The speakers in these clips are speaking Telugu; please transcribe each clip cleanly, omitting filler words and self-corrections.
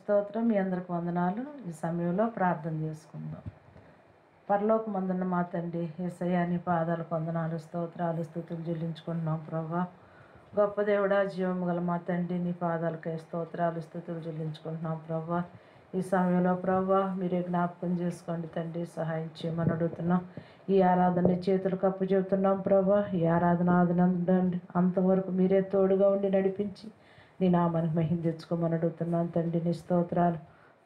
స్తోత్రం. మీ అందరికి వందనాలు. ఈ సమయంలో ప్రార్థన చేసుకుందాం. పరలోకమందున్న మా తండ్రి యేసయ్య, నీ పాదాలకు వందనాలు, స్తోత్రాలు, స్తుతులు చెల్లించుకుంటున్నాం ప్రభా. గొప్ప దేవుడా, జీవము గల మా తండ్రి, నీ పాదాలకే స్తోత్రాలు, స్తుతులు చెల్లించుకుంటున్నాం ప్రభా. ఈ సమయంలో ప్రభా మీరే జ్ఞాపకం చేసుకోండి తండ్రి, సహాయం చేయమని అడుగుతున్నాం. ఈ ఆరాధన చేతులకు అప్పు చెబుతున్నాం ప్రభా. ఈ ఆరాధన అంతవరకు మీరే తోడుగా ఉండి నడిపించి నీ నామానికి మహిమ తెచ్చుకోమని అడుగుతున్నాను తండ్రి. నీ స్తోత్రాలు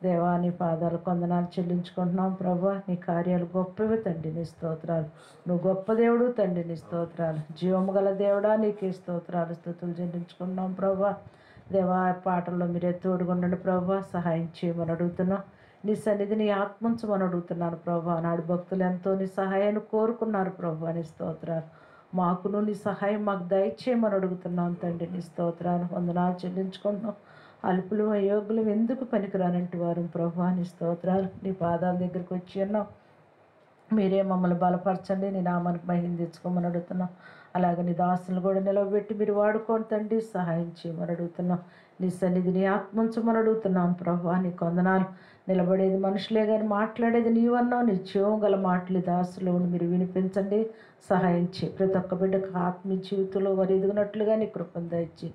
దేవా, నీ పాదాలకు వందనాలు చెల్లించుకుంటున్నాం ప్రభా. నీ కార్యాలు గొప్పవి తండ్రి, నీ స్తోత్రాలు. నువ్వు గొప్ప దేవుడు తండ్రి, నీ స్తోత్రాలు. జీవము గల దేవుడా, నీకే స్తోత్రాలు, స్తుతులు చెల్లించుకుంటున్నాం ప్రభా. దేవా, పాటల్లో మీరే తోడుగుండండి ప్రభా, సహాయం చేయమని అడుగుతున్నాం. నీ సన్నిధి నీ ఆత్మంచమని అడుగుతున్నాను ప్రభా. నాడు భక్తులు ఎంతో నీ సహాయాన్ని కోరుకున్నారు ప్రభా, నీ స్తోత్రాలు. మాకును నీ సహాయం మాకు దయచేయమని అడుగుతున్నాం తండ్రి, నీ స్తోత్రాలు. వందనాలు చెల్లించుకుంటున్నాం. అల్పులు అయోగ్యులు ఎందుకు పనికిరానంటి వారు ప్రభా, నీ స్తోత్రాలు. నీ పాదాల దగ్గరికి వచ్చి ఉన్నాం. మీరే మమ్మల్ని బలపరచండి, నీ నామానికి మహిమ తెచ్చుకోమని అడుగుతున్నాం. అలాగే నీ దాసులను కూడా నిలవబెట్టి మీరు వాడుకోండి తండ్రి, సహాయం చేయమని అడుగుతున్నాం. నీ సన్నిధిని ఆత్మంచమని అడుగుతున్నాం ప్రభా. నీ కొందనాలు. నిలబడేది మనుషులే కానీ మాట్లాడేది నీవన్నావు. నీ జీవం గల మాటలు దాసులు మీరు వినిపించండి, సహాయం చేయి. ప్రతి ఒక్క బిడ్డకు ఆత్మీయ జీవితంలో వారు ఎదుగునట్లుగా నీ కృపను దయచి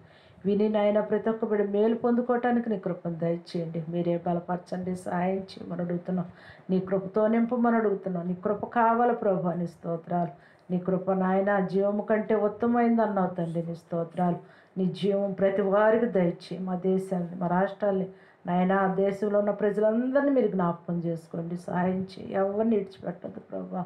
విని నాయన ప్రతి ఒక్క బిడ్డ మేలు పొందుకోవటానికి నీ కృపను దయచేయండి. మీరే బలపరచండి, సహాయం చేయమని అడుగుతున్నాం. నీ కృపతో నింపమని అడుగుతున్నాం. నీ కృప కావాలి ప్రభా, నీ స్తోత్రాలు. నీ కృప నాయన జీవము కంటే ఉత్తమైంది అన్నావు తండ్రి, నీ స్తోత్రాలు. నీ జీవం ప్రతి వారికి దయచేయి. మా దేశాన్ని, మా రాష్ట్రాల్ని నాయన, దేశంలో ఉన్న ప్రజలందరినీ మీరు జ్ఞాపకం చేసుకోండి, సహాయం చేయి. ఎవరిని విడిచిపెట్టదు ప్రభా.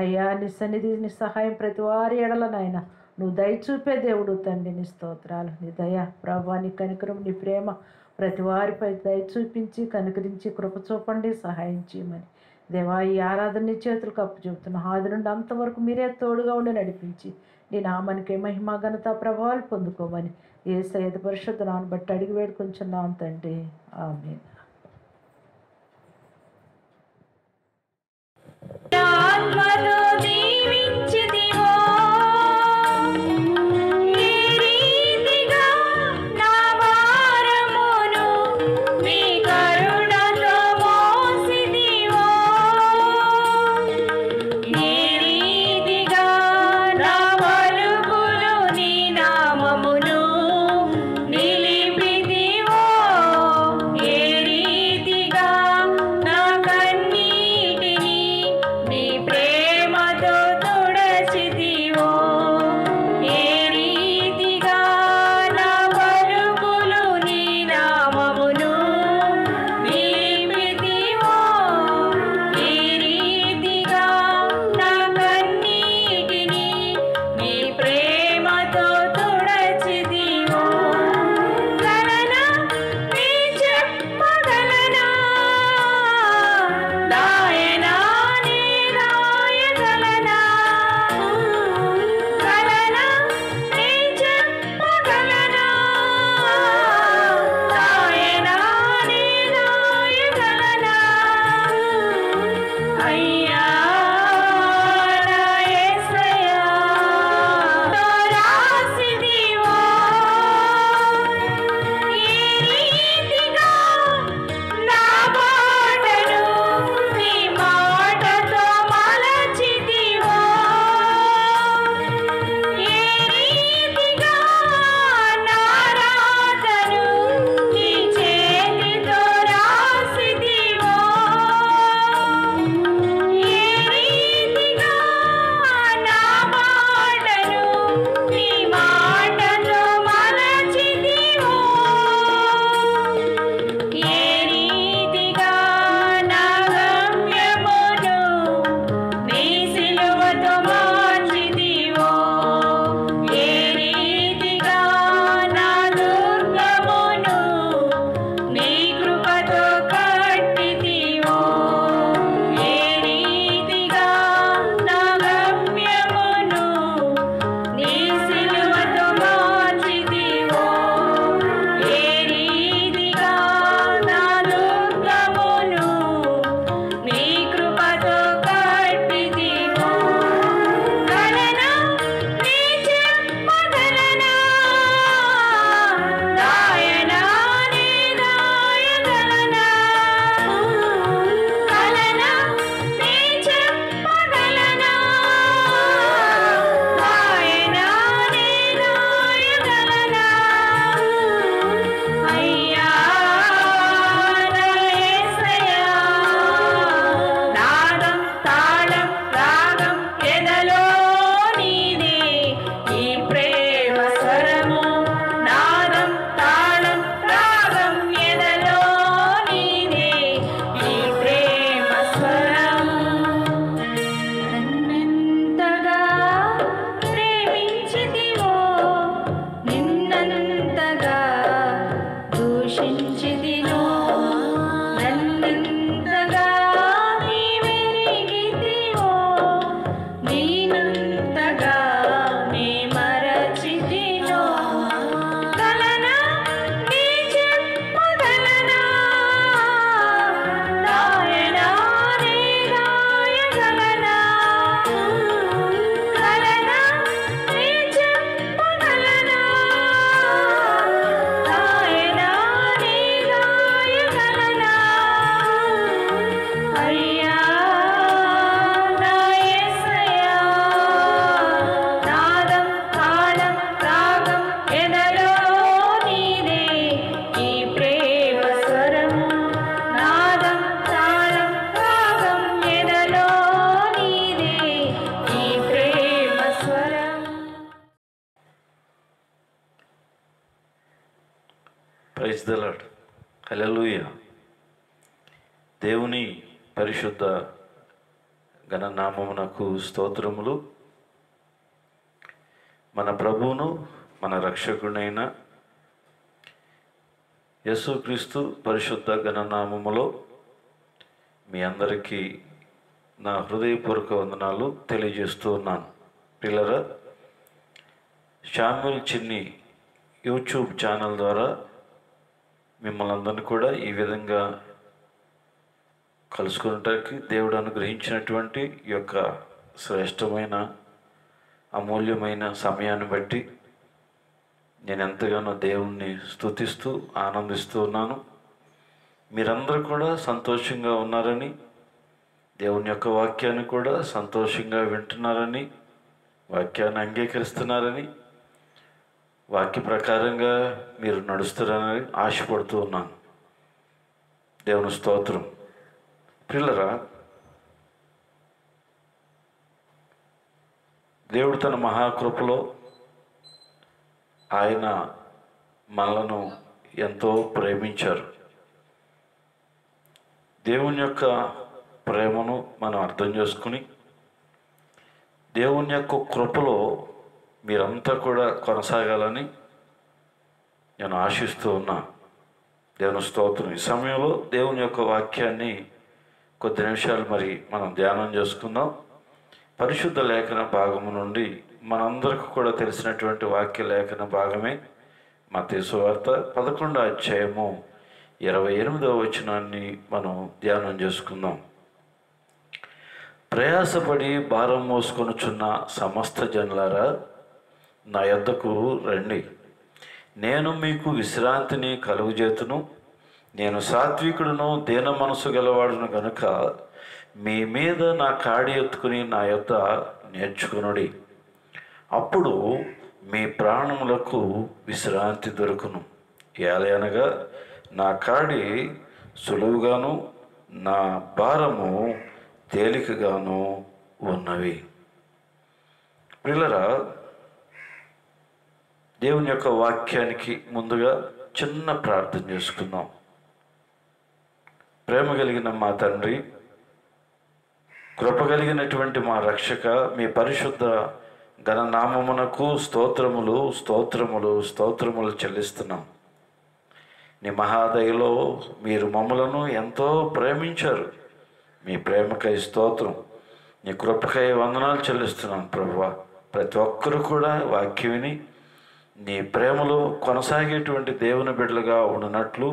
అయ్యా, నీ సన్నిధి నీ సహాయం ప్రతి వారి ఎడల నాయన నువ్వు దయ చూపే దేవుడు తండ్రి, నీ స్తోత్రాలు. నీ దయ ప్రభా, నీ కనికరం, నీ ప్రేమ ప్రతి వారిపై దయ చూపించి కనికరించి కృప చూపండి, సహాయం చేయమని దేవా. ఈ ఆరాధన నీ చేతులకు అప్పు చెబుతున్నా. ఆది నుండి అంతవరకు మీరే తోడుగా ఉండి నడిపించి నీ నామానికి మహిమ ఘనత ప్రభావాలు పొందుకోమని యేసయ్య పరిశుద్ధ నామమును బట్టి అడిగి వేడుకొంచున్నాం తండ్రి, ఆమేన్. A prize the lord. హల్లెలూయా. దేవుని పరిశుద్ధ ఘననామమునకు స్తోత్రములు. మన ప్రభువును మన రక్షకుడైన యేసుక్రీస్తు పరిశుద్ధ ఘననామములో మీ అందరికీ నా హృదయపూర్వక వందనాలు తెలియజేస్తూ ఉన్నాను. పిల్లరా, శామ్యూల్ చిన్ని యూట్యూబ్ ఛానల్ ద్వారా మిమ్మల్ని అందరినీ కూడా ఈ విధంగా కలుసుకున్నటానికి దేవుడు అనుగ్రహించినటువంటి ఈ యొక్క శ్రేష్టమైన అమూల్యమైన సమయాన్ని బట్టి నేను ఎంతగానో దేవుణ్ణి స్తుతిస్తూ ఆనందిస్తూ ఉన్నాను. మీరందరూ కూడా సంతోషంగా ఉన్నారని, దేవుని యొక్క వాక్యాన్ని కూడా సంతోషంగా వింటున్నారని, వాక్యాన్ని అంగీకరిస్తున్నారని, వాక్య ప్రకారంగా మీరు నడుస్తారని ఆశపడుతూ ఉన్నాను. దేవుని స్తోత్రం. పిల్లరా, దేవుడు తన మహాకృపలో ఆయన మనలను ఎంతో ప్రేమించారు. దేవుని యొక్క ప్రేమను మనం అర్థం చేసుకుని దేవుని యొక్క కృపలో మీరంతా కూడా కొనసాగాలని నేను ఆశిస్తూ ఉన్నా. దేవుని స్తోత్రం. ఈ సమయంలో దేవుని యొక్క వాక్యాన్ని కొద్ది నిమిషాలు మనం ధ్యానం చేసుకుందాం. పరిశుద్ధ లేఖన భాగము నుండి మనందరికీ కూడా తెలిసినటువంటి వాక్య లేఖన భాగమే మత్తయి సువార్త 11వ అధ్యాయము 28వ వచనాన్ని మనం ధ్యానం చేసుకుందాం. ప్రయాసపడి భారం మోసుకొనుచున్న సమస్త జనులారా, నా యొద్దకు రండి, నేను మీకు విశ్రాంతిని కలుగజేతును. నేను సాత్వికుడును దీన మనసు గలవాడును గనుక మీ మీద నా కాడి ఎత్తుకుని నా యొద్ద నేర్చుకునుడి, అప్పుడు మీ ప్రాణములకు విశ్రాంతి దొరుకును. ఏలయనగా నా కాడి సులువుగాను నా భారము తేలికగాను ఉన్నవి. పిల్లరా, దేవుని యొక్క వాక్యానికి ముందుగా చిన్న ప్రార్థన చేసుకుందాం. ప్రేమ కలిగిన మా తండ్రి, కృప కలిగినటువంటి మా రక్షక, మీ పరిశుద్ధ ఘననామమునకు స్తోత్రములు స్తోత్రములు స్తోత్రములు చెల్లిస్తున్నాం. నీ మహాదయలో మీరు మమ్మలను ఎంతో ప్రేమించారు. మీ ప్రేమకై స్తోత్రం, నీ కృపకై వందనాలు చెల్లిస్తున్నాం ప్రభువా. ప్రతి ఒక్కరూ కూడా వాక్యం విని నీ ప్రేమలో కొనసాగేటువంటి దేవుని బిడ్డలుగా ఉన్నట్లు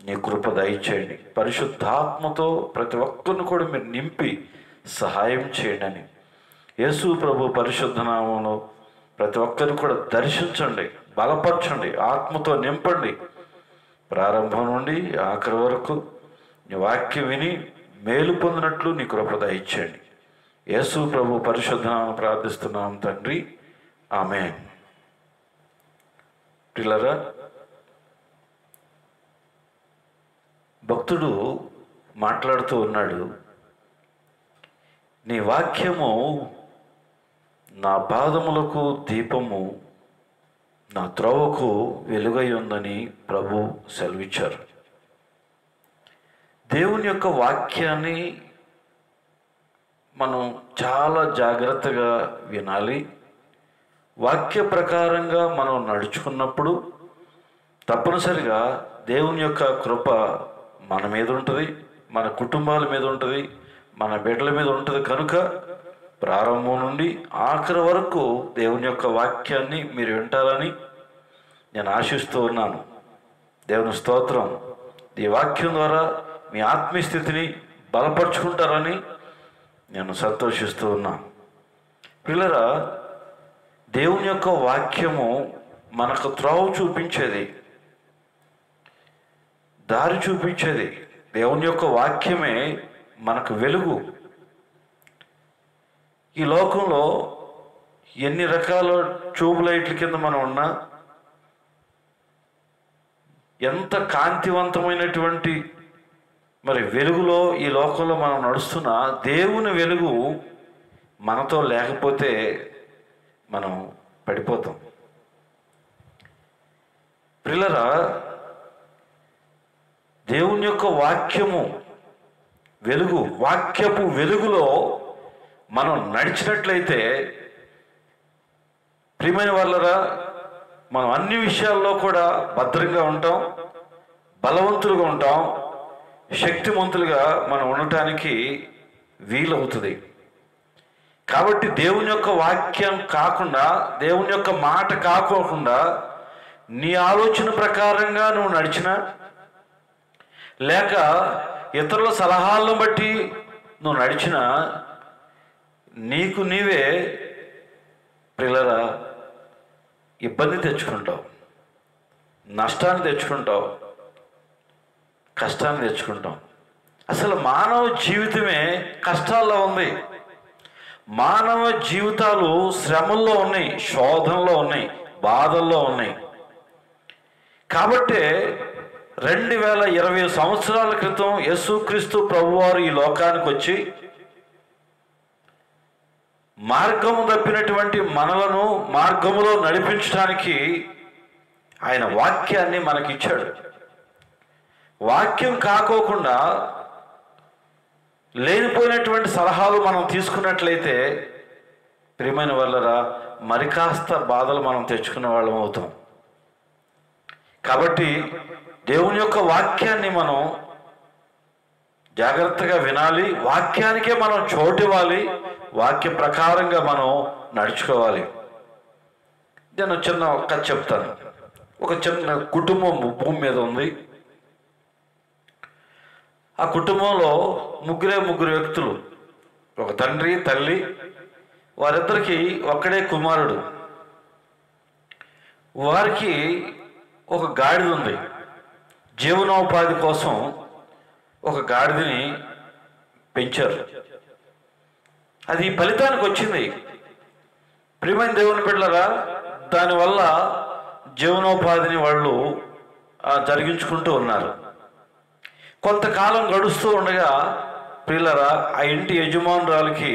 నీ కృప దయచేయండి. పరిశుద్ధాత్మతో ప్రతి ఒక్కరిని కూడా మీరు నింపి సహాయం చేయండి అని యేసు ప్రభు పరిశుద్ధ నామంలో ప్రతి ఒక్కరిని కూడా దర్శించండి, బలపరచండి, ఆత్మతో నింపండి. ప్రారంభం నుండి ఆఖరి వరకు నీ వాక్యం విని మేలు పొందినట్లు నీ కృప దయచేయండి. యేసు ప్రభు పరిశుద్ధ నామమున ప్రార్థిస్తున్నాం తండ్రి, ఆమేన్. పిల్లరా, భక్తుడు మాట్లాడుతూ ఉన్నాడు, నీ వాక్యము నా పాదములకు దీపము, నా త్రోవకు వెలుగై ఉందని ప్రభు సెలవిచ్చారు. దేవుని యొక్క వాక్యాన్ని మనం చాలా జాగ్రత్తగా వినాలి. వాక్య ప్రకారంగా మనం నడుచుకున్నప్పుడు తప్పనిసరిగా దేవుని యొక్క కృప మన మీద ఉంటుంది, మన కుటుంబాల మీద ఉంటుంది, మన బిడ్డల మీద ఉంటుంది. కనుక ప్రారంభం నుండి ఆఖరి వరకు దేవుని యొక్క వాక్యాన్ని మీరు వింటారని నేను ఆశిస్తూ ఉన్నాను. దేవుని స్తోత్రం. ఈ వాక్యం ద్వారా మీ ఆత్మీయ స్థితిని బలపరుచుకుంటారని నేను సంతోషిస్తూ ఉన్నాను. పిల్లరా, దేవుని యొక్క వాక్యము మనకు త్రోవ చూపించేది, దారి చూపించేది. దేవుని యొక్క వాక్యమే మనకు వెలుగు. ఈ లోకంలో ఎన్ని రకాల ట్యూబ్ లైట్ల కింద మనం ఉన్నా, ఎంత కాంతివంతమైనటువంటి వెలుగులో ఈ లోకంలో మనం నడుస్తున్నా, దేవుని వెలుగు మనతో లేకపోతే మనం పడిపోతాం. పిల్లరా, దేవుని యొక్క వాక్యము వెలుగు, వాక్యపు వెలుగులో మనం నడిచినట్లయితే ప్రియమైన వాళ్ళరా, మనం అన్ని విషయాల్లో కూడా భద్రంగా ఉంటాం, బలవంతులుగా ఉంటాం, శక్తిమంతులుగా మనం ఉండటానికి వీలవుతుంది. కాబట్టి దేవుని యొక్క వాక్యం కాకుండా, దేవుని యొక్క మాట కాకోకుండా నీ ఆలోచన ప్రకారంగా నువ్వు నడిచినా, లేక ఇతరుల సలహాలను బట్టి నువ్వు నడిచినా నీకు నీవే ప్రియులారా ఇబ్బంది తెచ్చుకుంటావు, నష్టాన్ని తెచ్చుకుంటావు, కష్టాన్ని తెచ్చుకుంటాం. అసలు మానవ జీవితమే కష్టాల్లో ఉంది. మానవ జీవితాలు శ్రమల్లో ఉన్నాయి, శోధనలో ఉన్నాయి, బాధల్లో ఉన్నాయి. కాబట్టే 2020 సంవత్సరాల క్రితం యేసుక్రీస్తు ప్రభువారు ఈ లోకానికి వచ్చి మార్గము తప్పినటువంటి మనలను మార్గములో నడిపించడానికి ఆయన వాక్యాన్ని మనకిచ్చాడు. వాక్యం కాకోకుండా లేనిపోయినటువంటి సలహాలు మనం తీసుకున్నట్లయితే ప్రియమైన వాళ్ళరా మరి కాస్త బాధలు మనం తెచ్చుకునే వాళ్ళం అవుతాం. కాబట్టి దేవుని యొక్క వాక్యాన్ని మనం జాగ్రత్తగా వినాలి, వాక్యానికే మనం చోటివ్వాలి, వాక్య ప్రకారంగా మనం నడుచుకోవాలి. నేను చిన్న కథ చెప్తాను. ఒక చిన్న కుటుంబం భూమి మీద ఉంది. ఆ కుటుంబంలో ముగ్గురు వ్యక్తులు, ఒక తండ్రి, తల్లి, వారిద్దరికి ఒక్కడే కుమారుడు. వారికి ఒక గాడిద ఉంది. జీవనోపాధి కోసం ఒక గాడిదని పెంచారు. అది ఫలితానికి వచ్చింది. ప్రియమైన దేవుని బిడ్డలారా, దానివల్ల జీవనోపాధిని వాళ్ళు జరిగించుకుంటూ ఉన్నారు. కొంతకాలం గడుస్తూ ఉండగా ప్రియులారా ఆ ఇంటి యజమానురాలికి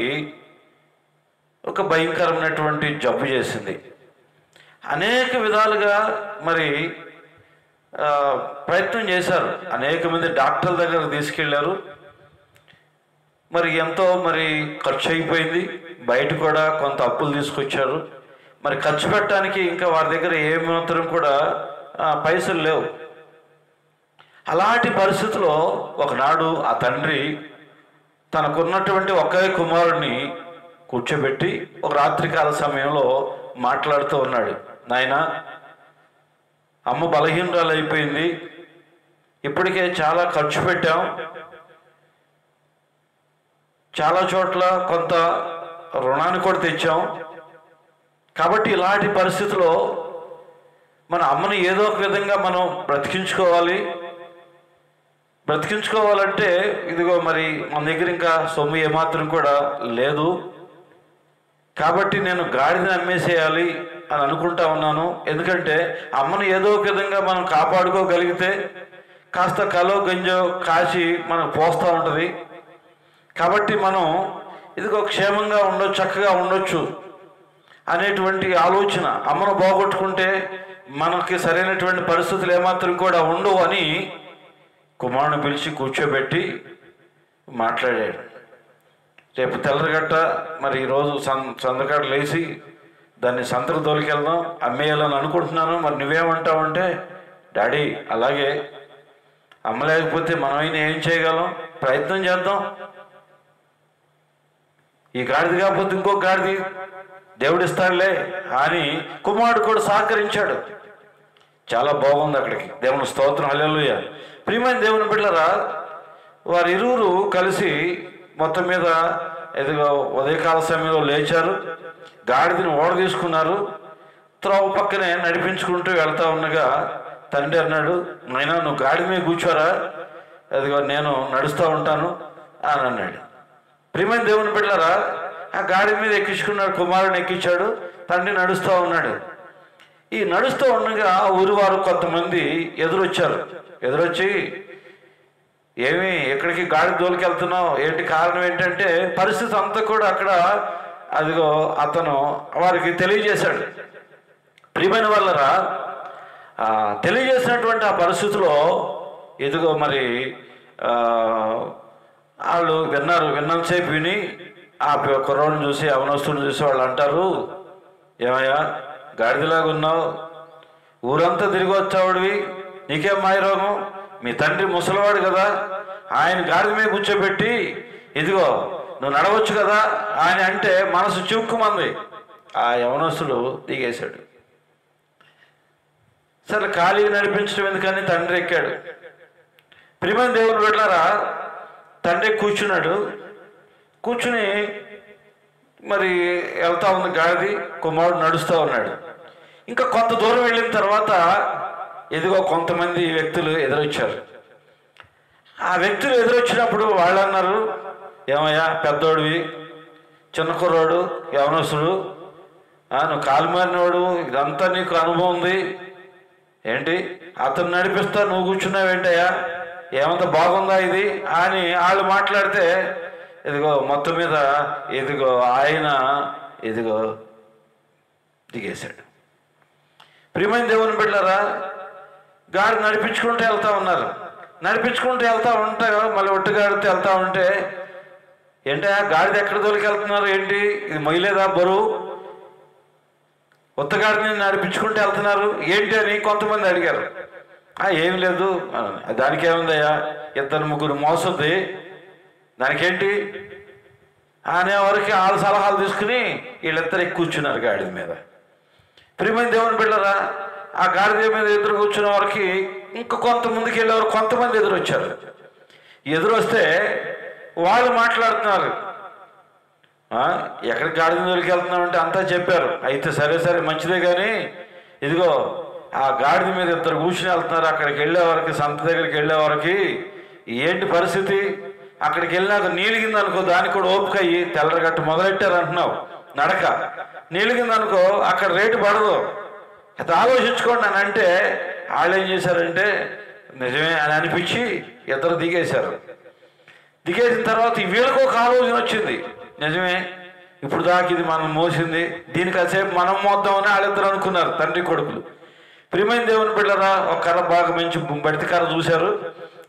ఒక భయంకరమైనటువంటి జబ్బు చేసింది. అనేక విధాలుగా మరి ప్రయత్నం చేశారు. అనేక మంది డాక్టర్ల దగ్గర తీసుకెళ్లారు. మరి ఎంతో ఖర్చు అయిపోయింది. బయట కూడా కొంత అప్పులు తీసుకొచ్చారు. మరి ఖర్చు పెట్టడానికి ఇంకా వారి దగ్గర ఏమాత్రం కూడా పైసలు లేవు. అలాంటి పరిస్థితిలో ఒకనాడు ఆ తండ్రి తనకున్నటువంటి ఒకే కుమారుడిని కూర్చోబెట్టి ఒక రాత్రికాల సమయంలో మాట్లాడుతూ ఉన్నాడు. నాయనా, అమ్మ బలహీనరాలు అయిపోయింది, ఇప్పటికే చాలా ఖర్చు పెట్టాం, చాలా చోట్ల కొంత రుణాన్ని కూడా తెచ్చాం. కాబట్టి ఇలాంటి పరిస్థితిలో మన అమ్మని ఏదో ఒక విధంగా మనం బ్రతికించుకోవాలంటే ఇదిగో మరి మన దగ్గర ఇంకా సొమ్ము ఏమాత్రం కూడా లేదు. కాబట్టి నేను గాడిదని అమ్మేసేయాలి అని అనుకుంటా ఉన్నాను. ఎందుకంటే అమ్మను ఏదో ఒక విధంగా మనం కాపాడుకోగలిగితే కాస్త కలో గంజో కాసి మనకు పోస్తూ ఉంటుంది. కాబట్టి మనం ఇదిగో క్షేమంగా ఉండొచ్చు, చక్కగా ఉండొచ్చు అనేటువంటి ఆలోచన. అమ్మను బాగొట్టుకుంటే మనకి సరైనటువంటి పరిస్థితులు ఏమాత్రం కూడా ఉండవు అని కుమారుని పిలిచి కూర్చోబెట్టి మాట్లాడాడు. రేపు తెల్లరగట్ట మరి ఈరోజు సందకాడు లేచి దాన్ని సంతకు తోలికెళ్దాం, అమ్మేయాలని అనుకుంటున్నాను, మరి నువ్వేమంటావు అంటే, డాడీ అలాగే, అమ్మలేకపోతే మనమైనా ఏం చేయగలం, ప్రయత్నం చేద్దాం, ఈ గాడిది కాకపోతే ఇంకో గాడిది దేవుడిస్తాడులే అని కుమారుడు కూడా సహకరించాడు. చాలా బాగుంది అక్కడికి. దేవుని స్తోత్రం, హల్లెలూయా. ప్రియమైన దేవుని బిడ్డలారా, వారిరువురు కలిసి మొత్తం మీద ఎదుగో ఉదయకాల సమయంలో లేచారు, గాడిదని ఓడ తీసుకున్నారు. త్రోవ పక్కనే నడిపించుకుంటూ వెళ్తా ఉండగా తండ్రి అన్నాడు, నాయనా నువ్వు గాడి మీద కూర్చోరా, అదిగో నేను నడుస్తూ ఉంటాను అని అన్నాడు. ప్రియమైన దేవుని బిడ్డలారా, ఆ గాడి మీద ఎక్కించుకున్నాడు, కుమారుని ఎక్కించాడు, తండ్రి నడుస్తూ ఉన్నాడు. ఈ నడుస్తూ ఉండగా ఊరి వారు కొంతమంది ఎదురొచ్చి ఏమి ఎక్కడికి గాడి దోలికెళ్తున్నావు, ఏంటి కారణం ఏంటంటే పరిస్థితి అంతా కూడా అక్కడ అదిగో అతను వారికి తెలియజేశాడు. ప్రియమైన వాళ్ళరా, తెలియజేసినటువంటి ఆ పరిస్థితిలో ఎదుగో మరి వాళ్ళు విన్నంతసేపు విని ఆ కుర్రోడిని చూసి అవనస్తుడిని చూసి వాళ్ళు అంటారు, ఏమయ్యా గాడిదలాగా ఉన్నావు, ఊరంతా తిరిగి వచ్చావుడివి, నీకేం మాయరోగం, మీ తండ్రి ముసలివాడు కదా, ఆయన గాడిద మీద కూర్చోబెట్టి ఇదిగో నువ్వు నడవచ్చు కదా ఆయన అంటే మనసు చిక్కుమంది. ఆ యవనస్తుడు దిగేశాడు. సరే ఖాళీ నడిపించడం ఎందుకని తండ్రి ఎక్కాడు. ప్రియమైన దేవుని బిడ్డలారా, తండ్రి కూర్చున్నాడు. కూర్చుని మరి వెళ్తా ఉంది గాడిది, కుమారుడు నడుస్తూ ఉన్నాడు. ఇంకా కొంత దూరం వెళ్ళిన తర్వాత ఎదుగో కొంతమంది వ్యక్తులు ఎదురొచ్చారు. ఆ వ్యక్తులు ఎదురొచ్చినప్పుడు వాళ్ళు అన్నారు, ఏమయ్యా పెద్దోడివి, చిన్న కుర్రాడు, యవనస్తుడు, నువ్వు కాలు మారినవాడు, ఇదంతా నీకు అనుభవం ఉంది ఏంటి, అతను నడిపిస్తా నువ్వు కూర్చున్నావేంటయ్యా, ఏమంత బాగుందా ఇది అని వాళ్ళు మాట్లాడితే ఇదిగో మొత్తం మీద ఇదిగో ఆయన ఇదిగో దిగేశాడు. ప్రియమైన దేవుని బిడ్డలారా, గాడి నడిపించుకుంటూ వెళ్తా ఉన్నారు. నడిపించుకుంటూ వెళ్తా ఉంటే మళ్ళీ ఒట్టుగాడితే వెళ్తా ఉంటే ఏంటా గాడిద ఎక్కడ దొరికి వెళ్తున్నారు ఏంటి, ఇది మొయ్యలేదా బరువు, ఉత్తగాడిని నడిపించుకుంటూ వెళ్తున్నారు ఏంటి అని కొంతమంది అడిగారు. ఏం లేదు, దానికి ఏముందయ్యా, 2-3 మోసద్ది, దానికేంటి అనేవరకు వాళ్ళ సలహాలు తీసుకుని వీళ్ళిద్దరు ఎక్కువ కూర్చున్నారు గాడిద మీద. ప్రియమైన దేవుని బిడ్డలారా, ఆ గాడిద మీద ఎదురు కూర్చున్న వారికి ఇంకా కొంత ముందుకు వెళ్ళేవారు కొంతమంది ఎదురొచ్చారు. ఎదురొస్తే వాళ్ళు మాట్లాడుతున్నారు, ఎక్కడికి గాడిద దొరికి వెళ్తున్నామంటే అంతా చెప్పారు. అయితే సరే మంచిదే కానీ ఇదిగో ఆ గాడిద మీద 2 కూర్చుని వెళ్తున్నారు, అక్కడికి వెళ్ళేవారికి సంత దగ్గరికి వెళ్ళేవారికి ఏంటి పరిస్థితి, అక్కడికి వెళ్ళినాక నీలిగిందనుకో దానికి కూడా ఓపిక అయ్యి తెల్లరగట్టు మొదలెట్టారు అంటున్నావు నడక, నీలిగిందనుకో అక్కడ రేటు పడదు, అది ఆలోచించుకోండి అని అంటే వాళ్ళు ఏం చేశారంటే నిజమే అని అనిపించి ఇద్దరు దిగేశారు. దిగేసిన తర్వాత వీళ్ళకు ఒక ఆలోచన వచ్చింది, నిజమే ఇప్పుడు దాకా ఇది మనం మోసింది, దీనికి కాసేపు మనం మోద్దామని వాళ్ళిద్దరు అనుకున్నారు, తండ్రి కొడుకులు. ప్రియమైన దేవుని బిడ్డలారా, ఒక కర్ర బాగా మంచి బడితి కర్ర చూశారు,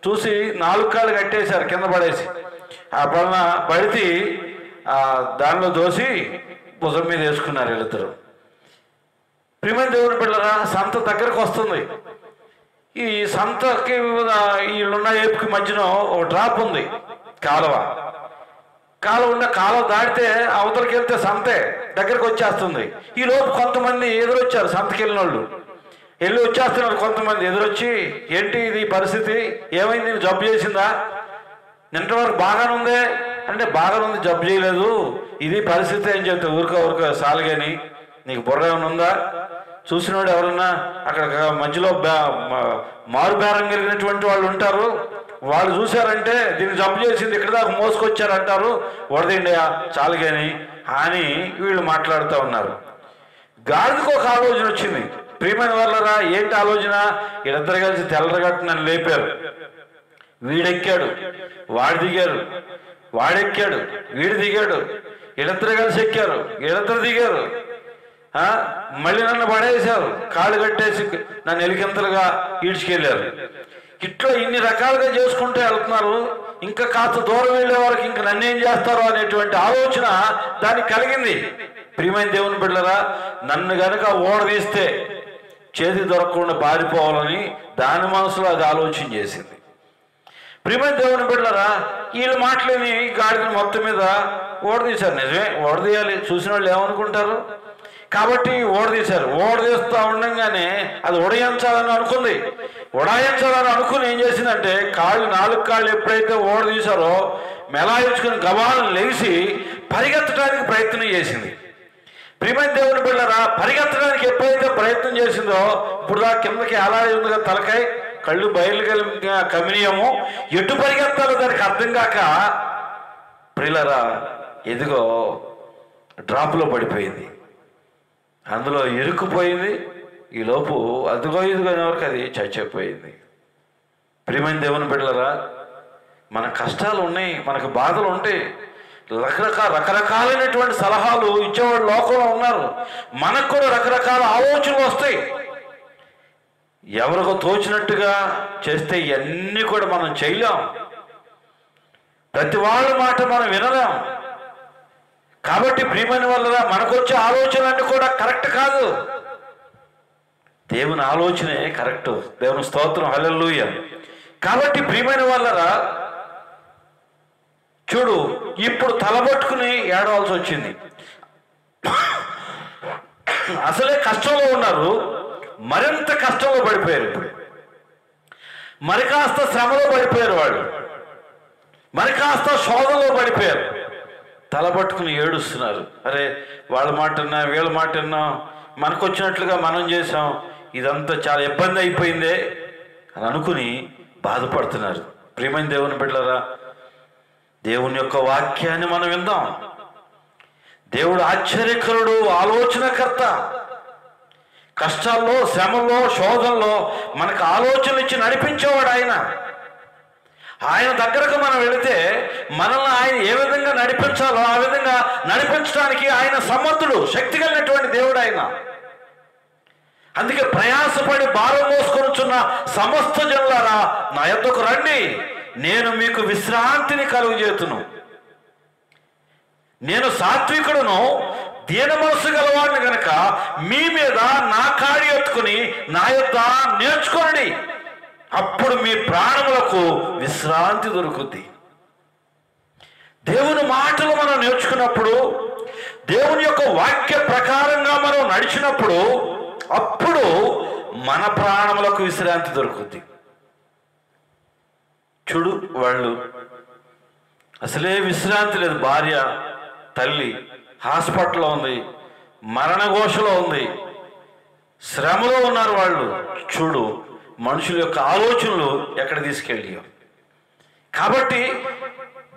చూసి 4 కాళ్ళు కట్టేశారు కింద పడేసి, ఆ పైన బడితి దానిలో దోసి భుజం మీద వేసుకున్నారు వీళ్ళిద్దరు. ప్రియమైన దేవుని బిడ్డలారా, సంత దగ్గరకు వస్తుంది. ఈ సంతకి వీళ్ళున్న ఏపుకి మధ్యన ఒక డ్రాప్ ఉంది, కాలువ ఉన్న కాలువ దాటితే అవతలకి వెళ్తే సంతే దగ్గరకు వచ్చేస్తుంది. ఈ లోపు కొంతమంది ఎదురొచ్చారు, సంతకి వెళ్ళిన వాళ్ళు వెళ్ళి వచ్చేస్తున్నారు. కొంతమంది ఎదురొచ్చి ఏంటి ఇది పరిస్థితి, ఏమైంది, నేను జబ్బు చేసిందా, నిన్నటి వరకు బాగానే ఉందే అంటే బాగానే ఉంది, జబ్బు చేయలేదు, ఇది పరిస్థితి అని చెప్తే ఊరుకో సాలుగాని నీకు బుర్ర ఏమైనా ఉందా, చూసినవాడు ఎవరన్నా అక్కడ మధ్యలో మారు బేరం కలిగినటువంటి వాళ్ళు ఉంటారు, వాళ్ళు చూశారంటే దీన్ని జబ్బు చేసింది ఇక్కడ దాకా మోసుకొచ్చారంటారు, వడదండి చాలుగాని అని వీళ్ళు మాట్లాడుతూ ఉన్నారు. గాడిదకు ఒక ఆలోచన వచ్చింది. ప్రియమైన వాళ్ళరా, ఏంటి ఆలోచన, వీళ్ళిద్దరు కలిసి తెల్లరగట్టు నన్ను లేపారు, వీడెక్కాడు వాడు దిగారు, వాడెక్కాడు వీడు దిగాడు, వీళ్ళిద్దరు కలిసి ఎక్కారు, వీళ్ళిద్దరు దిగారు, మళ్ళీ నన్ను పడేశారు, కాళ్ళు కట్టేసి నన్ను ఎలికెంతలుగా ఈడ్చుకెళ్ళారు. ఇట్లా ఇన్ని రకాలుగా చేసుకుంటూ వెళ్తున్నారు. ఇంకా కాస్త దూరం వెళ్ళే వారికి ఇంకా నన్ను ఏం చేస్తారో అనేటువంటి ఆలోచన దానికి కలిగింది. ప్రియమైన దేవుని బిడ్డలారా, నన్ను గనక ఓడదీస్తే చేతి దొరకకుండా పారిపోవాలని దాని మనసులో అది ఆలోచన చేసింది. ప్రియమైన దేవుని బిడ్డలారా, వీళ్ళు మాటలేని గాడిని మొత్తం మీద ఓడదీశారు. నిజమే, ఓడదీయాలి, చూసిన వాళ్ళు ఏమనుకుంటారు కాబట్టి ఓడదీశారు. ఓడదీస్తూ ఉండగానే అది ఉడయించాలని అనుకుంది. ఉడాయించాలని అనుకుని ఏం చేసిందంటే 4 కాళ్ళు ఎప్పుడైతే ఓడదీశారో మెలాయించుకుని గబాలను లేచి పరిగెత్తడానికి ప్రయత్నం చేసింది. ప్రియమైన దేవుని బిడ్డలారా, పరిగెత్తడానికి ఎప్పుడైతే ప్రయత్నం చేసిందో ఇప్పుడు దా కిందకి అలాగే ఉంది కదా తలకాయ, కళ్ళు బయలు కమినియము, ఎటు పరిగెత్తాలో దానికి అర్థం కాక ప్రియులరా ఎదిగో డ్రాప్లో పడిపోయింది, అందులో ఇరుక్కుపోయింది. ఈ లోపు అదిగో ఇదిగోనే వరకు అది చచ్చిపోయింది. ప్రియమైన దేవుని బిడ్డలారా, మన కష్టాలు ఉన్నాయి, మనకు బాధలు ఉంటాయి, రకరకాలైనటువంటి సలహాలు ఇచ్చేవాళ్ళు లోకంలో ఉన్నారు, మనకు కూడా రకరకాల ఆలోచనలు వస్తాయి. ఎవరికో తోచినట్టుగా చేస్తే ఇవన్నీ కూడా మనం చేయలేం. ప్రతి వాళ్ళ మాట మనం వినలేం. కాబట్టి ప్రియమైన వల్ల మనకొచ్చే ఆలోచనలన్నీ కూడా కరెక్ట్ కాదు. దేవుని ఆలోచనే కరెక్ట్. దేవుని స్తోత్రం, హల్లెలూయా. కాబట్టి ప్రియమైన వాళ్ళరా చూడు, ఇప్పుడు తలబట్టుకుని ఏడవలసి వచ్చింది. అసలే కష్టంలో ఉన్నారు, మరింత కష్టంలో పడిపోయారు. ఇప్పుడు మరి కాస్త శ్రమలో పడిపోయారు వాళ్ళు, మరి కాస్త శోధనలో పడిపోయారు. తలబట్టుకుని ఏడుస్తున్నారు. అరే వాళ్ళ మాట విన్నా, వీళ్ళ మాట విన్నా, మనకు వచ్చినట్లుగా మనం చేసాం, ఇదంతా చాలా ఇబ్బంది అయిపోయిందే అని అనుకుని బాధపడుతున్నారు. ప్రియమైన దేవుని బిడ్డలారా, దేవుని యొక్క వాక్యాన్ని మనం విందాం. దేవుడు ఆశ్చర్యకరుడు, ఆలోచనకర్త. కష్టాల్లో, శ్రమల్లో, శోధనలో మనకు ఆలోచనలు ఇచ్చి నడిపించేవాడు ఆయన. ఆయన దగ్గరకు మనం వెళితే మనల్ని ఆయన ఏ విధంగా నడిపించాలో ఆ విధంగా నడిపించడానికి ఆయన సమర్థుడు, శక్తి కలిగినటువంటి దేవుడు ఆయన. అందుకే ప్రయాసపడి భారం మోసుకొనుచున్న సమస్త జనులారా నా యొద్దకు రండి, నేను మీకు విశ్రాంతిని కలుగజేతును. నేను సాత్వికుడును, దీన మనసు గలవాడిని గనక మీ మీద నా కాడి ఎత్తుకుని నా యొద్ద నేర్చుకోండి, అప్పుడు మీ ప్రాణములకు విశ్రాంతి దొరుకుద్ది. దేవుని మాటలు మనం నేర్చుకున్నప్పుడు, దేవుని యొక్క వాక్య ప్రకారంగా మనం నడిచినప్పుడు, అప్పుడు మన ప్రాణములకు విశ్రాంతి దొరుకుద్ది. చూడు, వాళ్ళు అసలే విశ్రాంతి లేదు. భార్య, తల్లి హాస్పిటల్లో ఉంది, మరణఘోషలో ఉంది, శ్రమలో ఉన్నారు వాళ్ళు. చూడు, మనుషుల యొక్క ఆలోచనలు ఎక్కడ తీసుకెళ్ళాం. కాబట్టి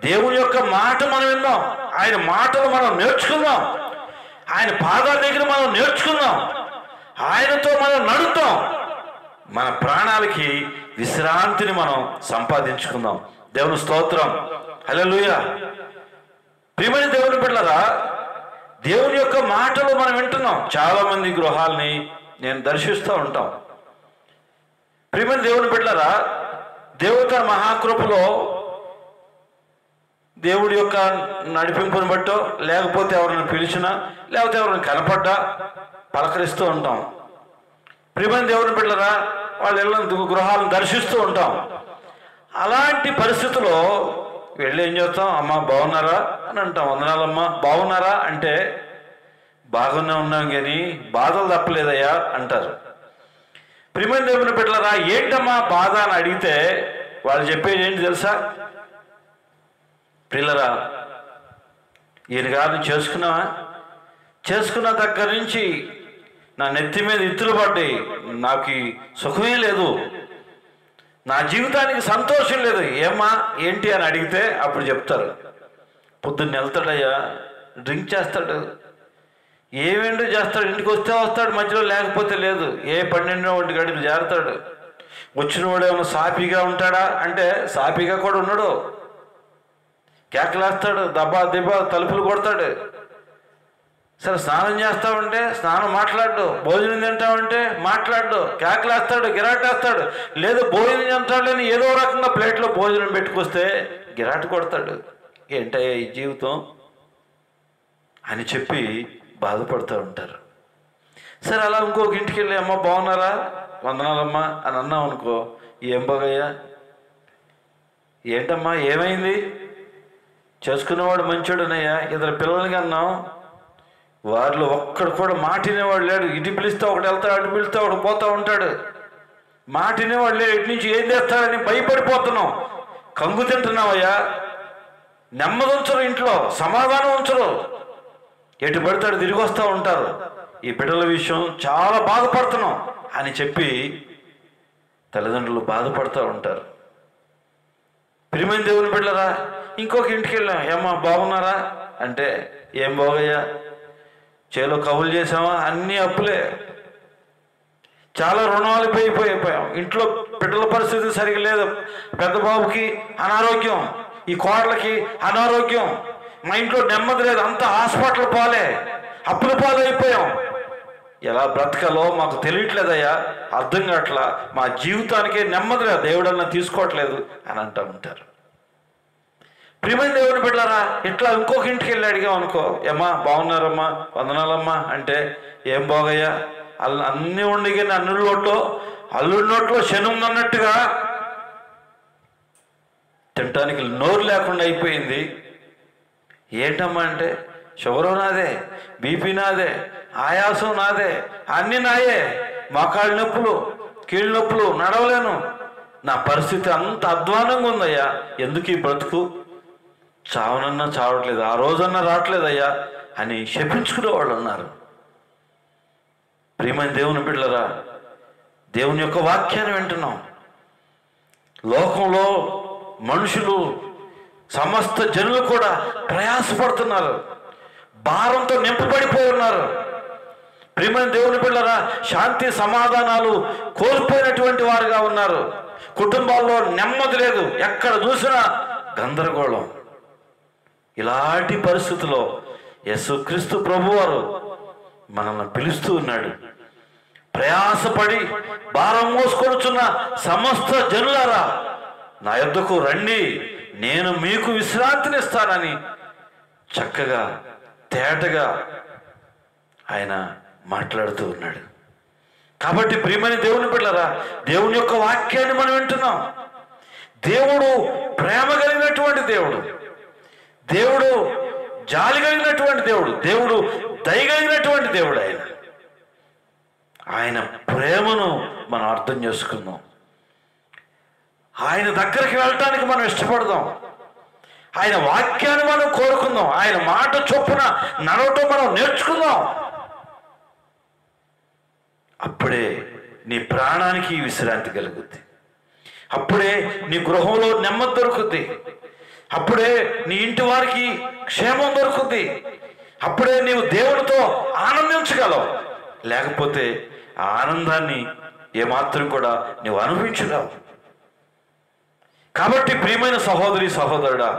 దేవుని యొక్క మాట మనం విందాం, ఆయన మాటలు మనం నేర్చుకుందాం, ఆయన పాదాల దగ్గర మనం నేర్చుకుందాం, ఆయనతో మనం నడుద్దాం. మన ప్రాణాలకి విశ్రాంతిని మనం సంపాదించుకుందాం. దేవుని స్తోత్రం, హల్లెలూయా. ప్రియమైన దేవుని బిడ్డలారా, దేవుని యొక్క మాటలు మనం వింటున్నాం. చాలా మంది గృహాలని నేను దర్శిస్తూ ఉంటాం. ప్రియమైన దేవుని బిడ్డలారా, దేవుడు తన మహాకృపలో దేవుడి యొక్క నడిపింపుని బట్టో, లేకపోతే ఎవరిని పిలిచినా, లేకపోతే ఎవరిని కనపడ్డా పలకరిస్తూ ఉంటాం. ప్రియమైన దేవుని బిడ్డలారా, వాళ్ళ ఇళ్ళ గృహాలను దర్శిస్తూ ఉంటాం. అలాంటి పరిస్థితుల్లో వెళ్ళి ఏం చేస్తాం? అమ్మ బాగున్నారా అని అంటాం. వందనాలమ్మ, బాగున్నారా అంటే బాగానే ఉన్నాం కానీ బాధలు తప్పలేదయ్యా అంటారు. ప్రియమైన దేవుని బిడ్డలారా, ఏంటమ్మా బాధ అని అడిగితే వాళ్ళు చెప్పేది ఏంటి తెలుసా? పిల్లరా, ఈయన గారిని చేసుకున్న దగ్గర నుంచి నా నెత్తి మీద ఇత్తులు పడ్డాయి, నాకు సుఖమే లేదు, నా జీవితానికి సంతోషం లేదు. ఏమ్మా ఏంటి అని అడిగితే అప్పుడు చెప్తారు, పొద్దున్న వెళ్తాడయ్యా, డ్రింక్ చేస్తాడు, ఏమేంటో చేస్తాడు, ఇంటికి వస్తే వస్తాడు, మధ్యలో లేకపోతే లేదు, ఏ 12 గంటలు చేరుతాడు. వచ్చిన వాడు ఏమో సాఫీగా ఉంటాడా అంటే సాఫీగా కూడా ఉన్నాడు. కేకలేస్తాడు, దబ్బా దిబ్బా తలుపులు కొడతాడు. సరే స్నానం చేస్తామంటే స్నానం మాట్లాడు, భోజనం తింటామంటే మాట్లాడు, కేకలేస్తాడు, గిరాటేస్తాడు. లేదు భోజనం తింటాడని ఏదో రకంగా ప్లేట్లో భోజనం పెట్టుకొస్తే గిరాటు కొడతాడు. ఏంటయ్యా ఈ జీవితం అని చెప్పి బాధపడుతూ ఉంటారు. సరే అలా ఇంకొక ఇంటికి వెళ్ళి అమ్మ బాగున్నారా, వందనాలమ్మా అని అన్నాం అనుకో, ఏం బాగయ్యా, ఏంటమ్మా ఏమైంది, చేసుకునేవాడు మంచోడునయ్యా, ఇద్దరు పిల్లలకి అన్నాం, వారిలో ఒక్కడు కూడా మాటినేవాడు లేడు. ఇటు పిలిస్తే ఒకటి వెళ్తాడు, అటు పిలిస్తే ఒకటి పోతూ ఉంటాడు. మాటినేవాడు లేడు. ఇటు నుంచి ఏం చేస్తాడని భయపడిపోతున్నాం. కంగు తింటున్నావయ్యా, నెమ్మది ఉంచరు, ఇంట్లో సమాధానం ఉంచరు, ఎటు పడతాడు తిరిగి వస్తూ ఉంటారు. ఈ బిడ్డల విషయం చాలా బాధపడుతున్నాం అని చెప్పి తల్లిదండ్రులు బాధపడుతూ ఉంటారు. ప్రియమైన దేవుని బిడ్డలారా, ఇంకొక ఇంటికి వెళ్ళాం, ఏమ్మా బాగున్నారా అంటే ఏం బాగయ్యా, చేలో కబులు చేసామా, అన్నీ అప్పులే, చాలా రుణాలు అయిపోయాం, ఇంట్లో బిడ్డల పరిస్థితి సరిగా లేదు, పెద్ద బాబుకి అనారోగ్యం, ఈ కోడలకి అనారోగ్యం, మా ఇంట్లో నెమ్మది లేదు, అంతా హాస్పిటల్ పాలే, అప్పుల పాలు అయిపోయాం. ఎలా బ్రతకాలో మాకు తెలియట్లేదయ్యా, అర్థం కావట్లా, మా జీవితానికే నెమ్మదిగా దేవుడన్నా తీసుకోవట్లేదు అని అంటూ ఉంటారు. ప్రియమైన దేవుని బిడ్డలారా, ఇట్లా ఇంకొక ఇంటికి వెళ్ళి అడిగాం అనుకో, ఏమ్మా బాగున్నారమ్మా, వందనాలమ్మా అంటే, ఏం బాగయ్యా, అన్నీ ఉండి కానీ అల్లుడి నోట్లో శని ఉందన్నట్టుగా తినటానికి నోరు లేకుండా అయిపోయింది. ఏంటమ్మా అంటే, షుగరు నాదే, బీపీ నాదే, ఆయాసం నాదే, అన్నీ నాయే, మోకాళ్ళ నొప్పులు, కీళ్ళ నొప్పులు, నడవలేను, నా పరిస్థితి అంత అధ్వానంగా ఉందయ్యా, ఎందుకు ఈ బ్రతుకు, చావనన్నా చావట్లేదు, ఆ రోజన్నా రావట్లేదయ్యా అని శపించుకునే వాళ్ళు ఉన్నారు. ప్రియమైన దేవుని బిడ్డలారా, దేవుని యొక్క వాక్యాన్ని వింటున్నాం. లోకంలో మనుషులు, సమస్త జనులు కూడా ప్రయాసపడుతున్నారు, భారంతో నింపబడిపోయి ఉన్నారు. ప్రియమైన దేవుని బిడ్డలారా, శాంతి సమాధానాలు కోల్పోయినటువంటి వారుగా ఉన్నారు. కుటుంబాల్లో నెమ్మది లేదు, ఎక్కడ చూసినా గందరగోళం. ఇలాంటి పరిస్థితుల్లో యేసుక్రీస్తు ప్రభువారు మనల్ని పిలుస్తూ ఉన్నాడు. ప్రయాసపడి భారం మోసుకొనుచున్న సమస్త జనులారా, నా యొద్దకు రండి, నేను మీకు విశ్రాంతినిస్తానని చక్కగా తేటగా ఆయన మాట్లాడుతూ ఉన్నాడు. కాబట్టి ప్రియమైన దేవుని బిడ్డలారా, దేవుని యొక్క వాక్యాన్ని మనం వింటున్నాం. దేవుడు ప్రేమ కలిగినటువంటి దేవుడు, దేవుడు జాలి కలిగినటువంటి దేవుడు, దేవుడు దయ కలిగినటువంటి దేవుడు. ఆయన ప్రేమను మనం అర్థం చేసుకుందాం. ఆయన దగ్గరికి వెళ్ళటానికి మనం ఇష్టపడదాం. ఆయన వాక్యాన్ని మనం కోరుకుందాం. ఆయన మాట చొప్పున నడవటం మనం నేర్చుకుందాం. అప్పుడే నీ ప్రాణానికి విశ్రాంతి కలుగుద్ది. అప్పుడే నీ గృహంలో నెమ్మది దొరుకుద్ది. అప్పుడే నీ ఇంటి వారికి క్షేమం దొరుకుద్ది. అప్పుడే నీవు దేవునితో ఆనందించగలవు. లేకపోతే ఆ ఆనందాన్ని ఏమాత్రం కూడా నీవు అనుభవించగలవు. కాబట్టి ప్రియమైన సహోదరి సహోదరుడా,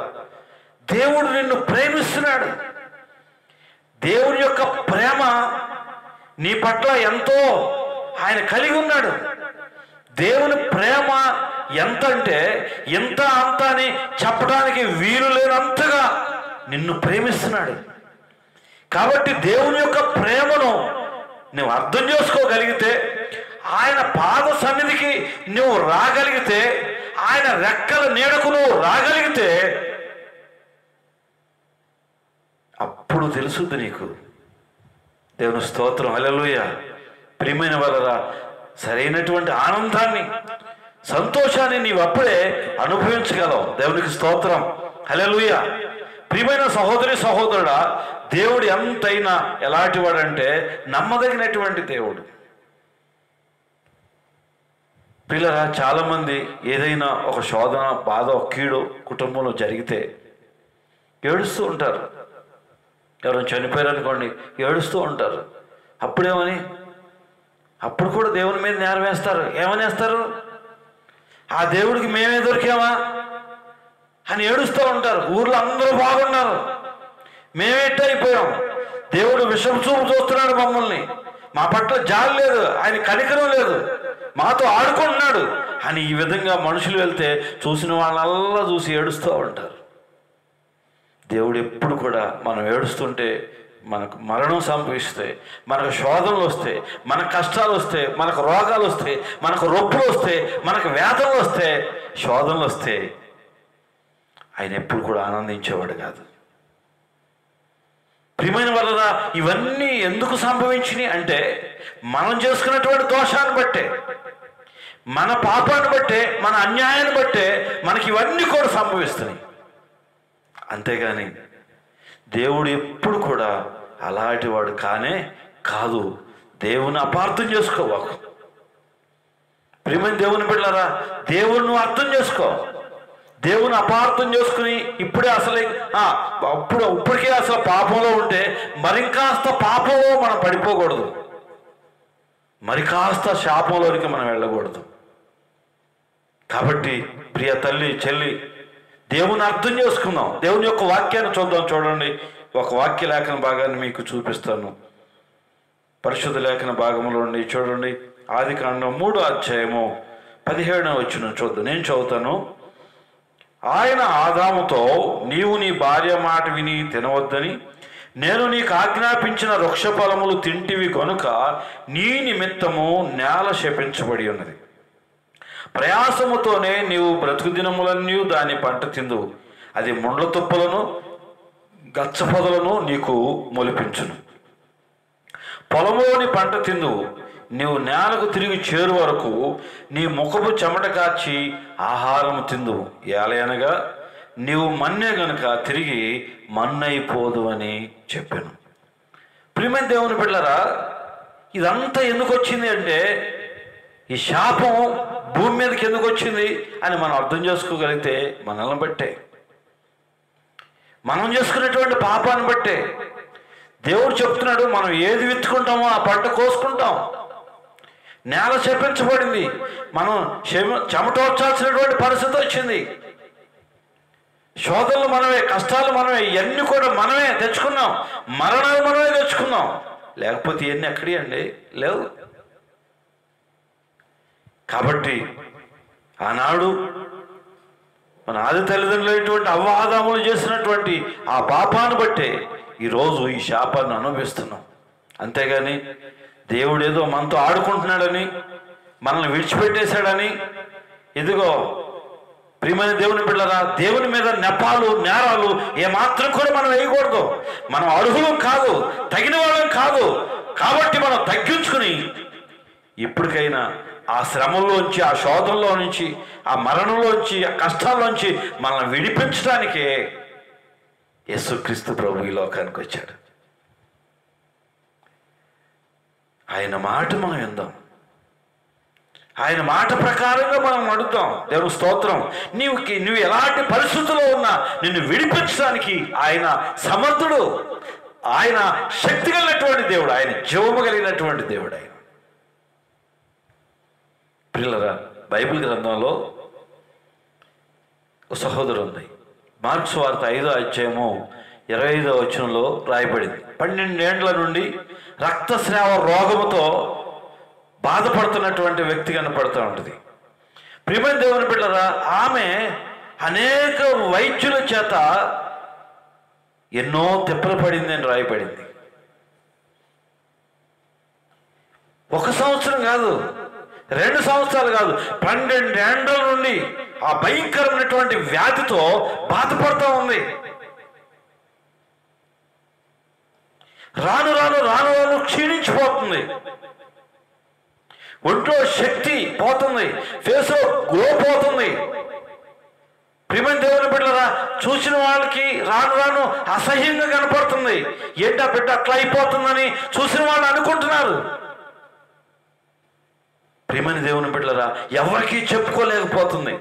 దేవుడు నిన్ను ప్రేమిస్తున్నాడు. దేవుని యొక్క ప్రేమ నీ పట్ల ఎంతో ఆయన కలిగి ఉన్నాడు. దేవుని ప్రేమ ఎంత అంటే ఎంత అంత అని చెప్పడానికి వీలు లేనంతగా నిన్ను ప్రేమిస్తున్నాడు. కాబట్టి దేవుని యొక్క ప్రేమను నువ్వు అర్థం చేసుకోగలిగితే, ఆయన పాద సన్నిధికి నువ్వు రాగలిగితే, ఆయన రెక్కల నీడకు నువ్వు రాగలిగితే, అప్పుడు తెలుసుద్ది నీకు. దేవుని స్తోత్రం, హల్లెలూయా. ప్రియమైన వాళ్ళరా, సరైనటువంటి ఆనందాన్ని, సంతోషాన్ని నీవు అప్పుడే అనుభవించగలవు. దేవునికి స్తోత్రం, హల్లెలూయా. ప్రియమైన సహోదరి సహోదరుడా, దేవుడు ఎంతైనా ఎలాంటి వాడంటే నమ్మదగినటువంటి దేవుడు. పిల్లరా, చాలామంది ఏదైనా ఒక శోధన, బాధ, కీడు కుటుంబంలో జరిగితే ఏడుస్తూ ఉంటారు. ఎవరైనా చనిపోయారు అనుకోండి, ఏడుస్తూ ఉంటారు. అప్పుడు కూడా దేవుని మీద నేరం వేస్తారు. ఏమని వేస్తారు? ఆ దేవుడికి మేమే దొరికామా అని ఏడుస్తూ ఉంటారు. ఊర్లో అందరూ బాగున్నారు, మేమేట అయిపోయాం, దేవుడు విషం చూపు చూస్తున్నాడు మమ్మల్ని, మా పట్ల జాలి లేదు, ఆయన కనికరం లేదు, మాతో ఆడుకుంటున్నాడు అని ఈ విధంగా మనుషులు వెళ్తే చూసిన వాళ్ళల్లా చూసి ఏడుస్తూ ఉంటారు. దేవుడు ఎప్పుడు కూడా మనం ఏడుస్తుంటే, మనకు మరణం సంభవిస్తే, మనకు శోధనలు వస్తే, మనకు కష్టాలు వస్తే, మనకు రోగాలు వస్తే, మనకు రొప్పులు వస్తే, మనకు వేదనలు వస్తే, శోధనలు వస్తే, ఆయన ఎప్పుడు కూడా ఆనందించేవాడు కాదు. ప్రియమైన వల్ల ఇవన్నీ ఎందుకు సంభవించినాయి అంటే, మనం చేసుకున్నటువంటి దోషాన్ని బట్టే, మన పాపాన్ని బట్టే, మన అన్యాయాన్ని బట్టే మనకి ఇవన్నీ కూడా సంభవిస్తున్నాయి. అంతేగాని దేవుడు ఎప్పుడు కూడా అలాంటి వాడు కాదు. దేవుని అపార్థం చేసుకోవాకు. ప్రియమైన దేవుని బిడ్డలారా, దేవుని అర్థం చేసుకో. దేవుని అపార్థం చేసుకుని ఇప్పుడే ఇప్పటికే అసలు పాపంలో ఉంటే మరింకాస్త పాపంలో మనం పడిపోకూడదు, మరి కాస్త శాపంలోనికి మనం వెళ్ళకూడదు. కాబట్టి ప్రియ తల్లి, చెల్లి, దేవుని అర్థం చేసుకుందాం. దేవుని యొక్క వాక్యాన్ని చూద్దాం. చూడండి, ఒక వాక్య లేఖన భాగాన్ని మీకు చూపిస్తాను. పరిశుద్ధ లేఖన భాగంలో ఉండి చూడండి, ఆదికాండం 3వ అధ్యాయము 17వ వచనం చూద్దాం. నేను చదువుతాను. ఆయన ఆదాముతో, నీవు నీ భార్య మాట విని తినవద్దని నేను నీకు ఆజ్ఞాపించిన వృక్ష ఫలములు తింటివి కనుక నీ నిమిత్తము నేల శపించబడి ఉన్నది. ప్రయాసముతోనే నీవు బ్రతుకు దినములన్నీ దాని పంట తిందువు. అది ముండ్ల తుప్పలను గచ్చ పొదలను నీకు మొలిపించును. పొలంలోని పంట తిందువు. నీవు నేలకు తిరిగి చేరు వరకు నీ ముఖపు చెమట కాచి ఆహారం తిందువు. ఏలయనగా నీవు మన్నే గనుక తిరిగి మన్నైపోదు అని చెప్పాను. ప్రియమైన దేవుని బిడ్డలారా, ఇదంతా ఎందుకు వచ్చింది అంటే, ఈ శాపం భూమి మీదకి ఎందుకు వచ్చింది అని మనం అర్థం చేసుకోగలిగితే మనల్ని బట్టే, మనం చేసుకునేటువంటి పాపాన్ని బట్టే. దేవుడు చెప్తున్నాడు, మనం ఏది విత్తుకుంటామో ఆ పంట కోసుకుంటాం. నేల శపించబడింది, మనం చెమటోర్చాల్సినటువంటి పరిస్థితి వచ్చింది. శోధనలు మనమే, కష్టాలు మనమే, ఇవన్నీ కూడా మనమే తెచ్చుకున్నాం. మరణాలు మనమే తెచ్చుకున్నాం. లేకపోతే ఇవన్నీ ఎక్కడి అండి? లేవు. కాబట్టి ఆనాడు మన ఆది తల్లిదండ్రులైనటువంటి అవ్వ ఆదాములు చేసినటువంటి ఆ పాపాన్ని బట్టే ఈరోజు ఈ శాపాన్ని అనుభవిస్తున్నాం. అంతేగాని దేవుడేదో మనతో ఆడుకుంటున్నాడని, మనల్ని విడిచిపెట్టేశాడని, ఇదిగో ప్రియమైన దేవుని బిడ్డలారా, దేవుని మీద నెపాలు నేరాలు ఏమాత్రం కూడా మనం వేయకూడదు. మనం అర్హులం కాదు, తగిన వాళ్ళం కాదు. కాబట్టి మనం తగ్గించుకుని ఇప్పటికైనా ఆ శ్రమంలోంచి, ఆ శోధనలో నుంచి, ఆ మరణంలోంచి, ఆ కష్టాల్లోంచి మనల్ని విడిపించడానికే యేసుక్రీస్తు ప్రభు ఈ లోకానికి వచ్చాడు. ఆయన మాట మనం విందాం, ఆయన మాట ప్రకారంగా మనం నడుద్దాం. దేవుని స్తోత్రం. నువ్వు ఎలాంటి పరిస్థితుల్లో ఉన్నా నిన్ను విడిపించడానికి ఆయన సమర్థుడు. ఆయన శక్తి కలిగినటువంటి దేవుడు, ఆయన జీవము కలిగినటువంటి దేవుడు. ఆయన పిల్లరా, బైబిల్ గ్రంథంలో ఒక సహోదరు ఉంది. మార్క్స్ వార్త 5వ అధ్యాయము 25వ వచనంలో రాయబడింది. 12 ఏండ్ల నుండి రక్తస్రావ రోగముతో బాధపడుతున్నటువంటి వ్యక్తి కనపడుతూ ఉంటుంది. ప్రియమైన దేవుని బిడ్డలారా, ఆమె అనేక వైద్యుల చేత ఎన్నో తిప్పలు పడింది అని రాయబడింది. 1 సంవత్సరం కాదు, 2 సంవత్సరాలు కాదు, 12 ఏండ్ల నుండి ఆ భయంకరమైనటువంటి వ్యాధితో బాధపడుతూ ఉంది. రాను రాను రాను రాను క్షీణించిపోతుంది. ఒంట్లో శక్తి పోతుంది, ఫేస్లో గ్లో పోతుంది. ప్రియమైన దేవుని బిడ్డలారా, చూసిన వాళ్ళకి రాను రాను అసహ్యంగా కనపడుతుంది. ఏంటా బిడ్డ అట్లా అయిపోతుందని చూసిన వాళ్ళు అనుకుంటున్నారు. ప్రియమైన దేవుని బిడ్డలారా, ఎవరికీ చెప్పుకోలేకపోతుంది.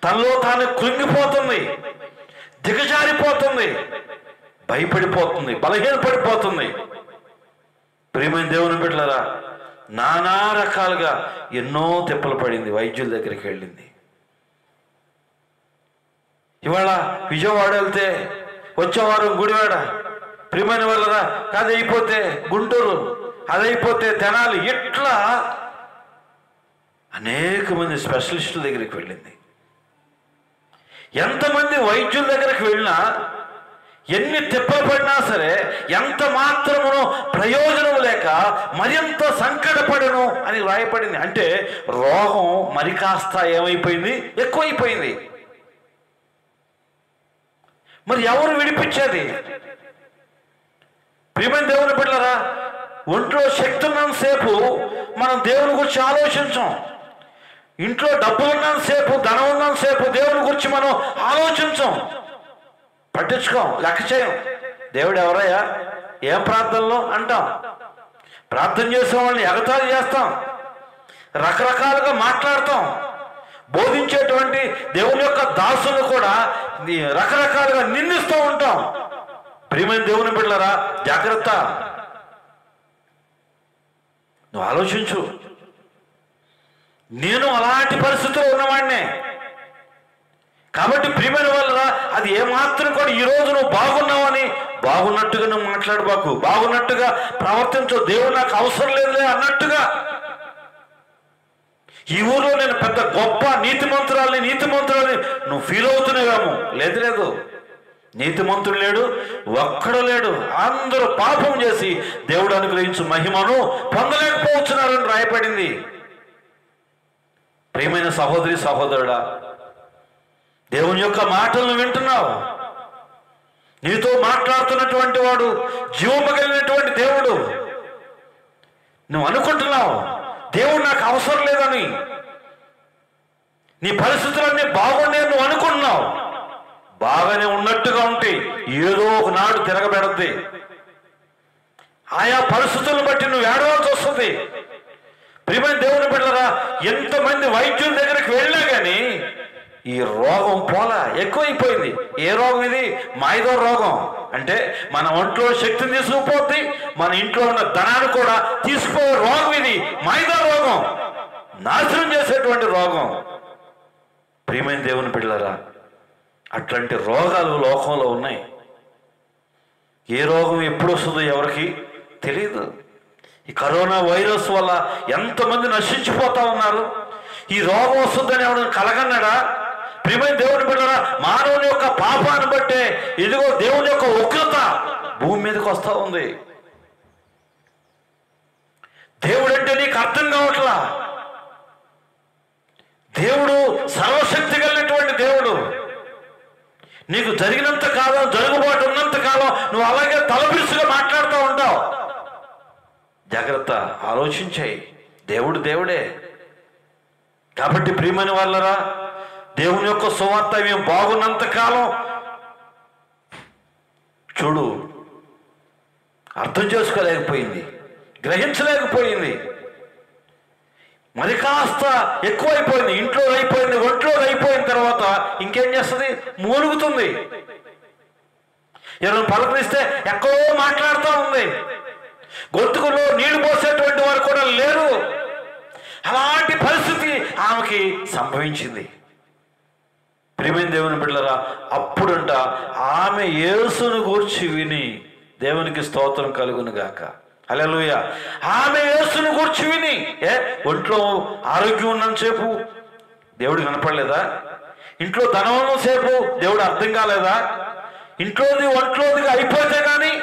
తనలో తాను కృంగిపోతుంది, దిగజారిపోతుంది, భయపడిపోతుంది, బలహీనపడిపోతుంది. ప్రియమైన దేవుని బిడ్డలారా, నానా రకాలుగా ఎన్నో తిప్పలు పడింది, వైద్యుల దగ్గరికి వెళ్ళింది. ఇవాళ విజయవాడ వెళ్తే వచ్చే వారం గుడివాడ, ప్రియమైన వాళ్ళరా, అది అయిపోతే గుంటూరు, అదైపోతే తెనాలి, ఇట్లా అనేక మంది స్పెషలిస్టుల దగ్గరికి వెళ్ళింది. ఎంతమంది వైద్యుల దగ్గరికి వెళ్ళినా, ఎన్ని తిప్పలు పడినా సరే ఎంత మాత్రమును ప్రయోజనం లేక మరింత సంకటపడను అని రాయపడింది. అంటే రోగం మరి కాస్త ఏమైపోయింది? ఎక్కువైపోయింది. మరి ఎవరు విడిపించేది? ప్రియమైన దేవుని బిడ్డలారా, ఒంట్లో శక్తి ఉన్నంతసేపు మనం దేవుని గురించి ఆలోచించాం. ఇంట్లో డబ్బు ఉన్నంతసేపు, ధనం ఉన్నంతసేపు దేవుని గురించి మనం ఆలోచించాం, పట్టించుకోం, లెక్క చేయం. దేవుడు ఎవరయ్యా, ఏం ప్రార్థనలో అంటాం. ప్రార్థన చేసే వాళ్ళని ఎగతాళి చేస్తాం, రకరకాలుగా మాట్లాడతాం. బోధించేటువంటి దేవుని యొక్క దాసులను కూడా రకరకాలుగా నిందిస్తూ ఉంటాం. ప్రియమైన దేవుని బిడ్డలారా, జాగ్రత్త. నువ్వు ఆలోచించు. నేను అలాంటి పరిస్థితుల్లో ఉన్నవాడినే. కాబట్టి ప్రియమైన వాళ్ళరా, అది ఏమాత్రం కూడా ఈరోజు నువ్వు బాగున్నావని బాగున్నట్టుగా నువ్వు మాట్లాడబాకు, బాగున్నట్టుగా ప్రవర్తించు, దేవుడు నాకు అవసరం లేదులే అన్నట్టుగా. ఈ ఊర్లో నేను పెద్ద గొప్ప నీతిమంతురాలని నువ్వు ఫీల్ అవుతున్నావేమో. లేదు, నీతిమంతుడు లేడు, ఒక్కడు లేడు. అందరూ పాపం చేసి దేవుడు అనుగ్రహించు మహిమను పొందలేకపోతున్నారని రాయబడింది. ప్రియమైన సహోదరి సహోదరుడా, దేవుని యొక్క మాటలను వింటున్నావు. నీతో మాట్లాడుతున్నటువంటి వాడు జీవము కలిగినటువంటి దేవుడు. నువ్వు అనుకుంటున్నావు దేవుడు నాకు అవసరం లేదని, నీ పరిస్థితులన్నీ బాగుండే నువ్వు అనుకుంటున్నావు. బాగానే ఉన్నట్టుగా ఉంటే ఏదో ఒకనాడు తిరగబెడద్ది. ఆయా పరిస్థితులను బట్టి నువ్వు ఏడవాల్సి వస్తుంది. ప్రియమైన దేవుని బిడ్డలారా, ఎంతమంది వైద్యుల దగ్గరికి వెళ్ళినా కానీ ఈ రోగం పోలా, ఎక్కువైపోయింది. ఏ రోగం ఇది? మైదో రోగం. అంటే మన ఒంట్లో శక్తిని తీసుకుపోద్ది, మన ఇంట్లో ఉన్న ధనాన్ని కూడా తీసుకుపోయే రోగం ఇది. మైదో రోగం నాశనం చేసేటువంటి రోగం. ప్రియమైన దేవుని బిడ్డలారా, అట్లాంటి రోగాలు లోకంలో ఉన్నాయి. ఏ రోగం ఎప్పుడు వస్తుందో ఎవరికి తెలియదు. ఈ కరోనా వైరస్ వల్ల ఎంతమంది నశించిపోతా ఉన్నారు. ఈ రోగం వస్తుందని ఎవరైనా కలగన్నాడా? ప్రియమైన దేవుని బిడ్డలారా, మానవుని యొక్క పాపాన్ని బట్టే ఇదిగో దేవుని యొక్క ఉగ్రత భూమి మీదకి వస్తూ ఉంది. దేవుడు అంటే నీకు అర్థం కావట్లా. దేవుడు సర్వశక్తి కలిగినటువంటి దేవుడు. నీకు జరిగినంత కాలం, జరుగుబాటు ఉన్నంత కాలం నువ్వు అలాగే తలపిరుసుగా మాట్లాడుతూ ఉంటావు. జాగ్రత్త, ఆలోచించాయి. దేవుడు దేవుడే. కాబట్టి ప్రియమైన వాళ్ళరా, దేవుని యొక్క సువార్త మేము బాగున్నంత కాలం చూడు అర్థం చేసుకోలేకపోయింది, గ్రహించలేకపోయింది. మరి కాస్త ఎక్కువైపోయింది, ఇంట్లో అయిపోయింది, ఒంట్లో అయిపోయిన తర్వాత ఇంకేం చేస్తుంది? మూలుగుతుంది. ఎవరైనా పలకరిస్తే ఎక్కడో మాట్లాడుతూ ఉంది. గొంతుకులో నీళ్లు పోసేటువంటి వారు కూడా లేరు. అలాంటి పరిస్థితి ఆమెకి సంభవించింది. ప్రియమైన దేవుని బిడ్డలారా, అప్పుడంట ఆమె యేసును గూర్చి విని, దేవునికి స్తోత్రం కలుగును గాక, హల్లెలూయా. ఆమె యేసును గూర్చి విని, ఒంట్లో ఆరోగ్యం ఉన్నంతసేపు దేవుడు కనపడలేదా? ఇంట్లో ధనం ఉన్నంతసేపు దేవుడు అర్థం కాలేదా? ఇంట్లోది ఒంట్లోది అయిపోతే కానీ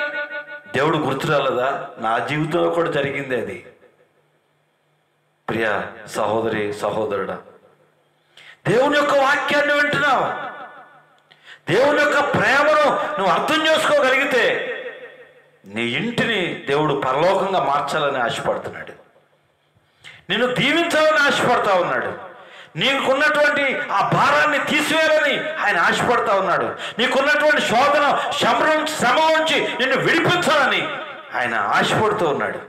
దేవుడు గుర్తు రాలేదా? నా జీవితంలో కూడా జరిగింది అది. ప్రియ సహోదరి సహోదరుడా, దేవుని యొక్క వాక్యాన్ని వింటున్నావు. దేవుని యొక్క ప్రేమను నువ్వు అర్థం చేసుకోగలిగితే నీ ఇంటిని దేవుడు పరలోకంగా మార్చాలని ఆశపడుతున్నాడు. నిన్ను దీవించాలని ఆశపడతా ఉన్నాడు. నీకున్నటువంటి ఆ భారాన్ని తీసివేయాలని ఆయన ఆశపడతా ఉన్నాడు. నీకున్నటువంటి శోధన శ్రమ నుంచి నిన్ను విడిపించాలని ఆయన ఆశపడుతూ ఉన్నాడు.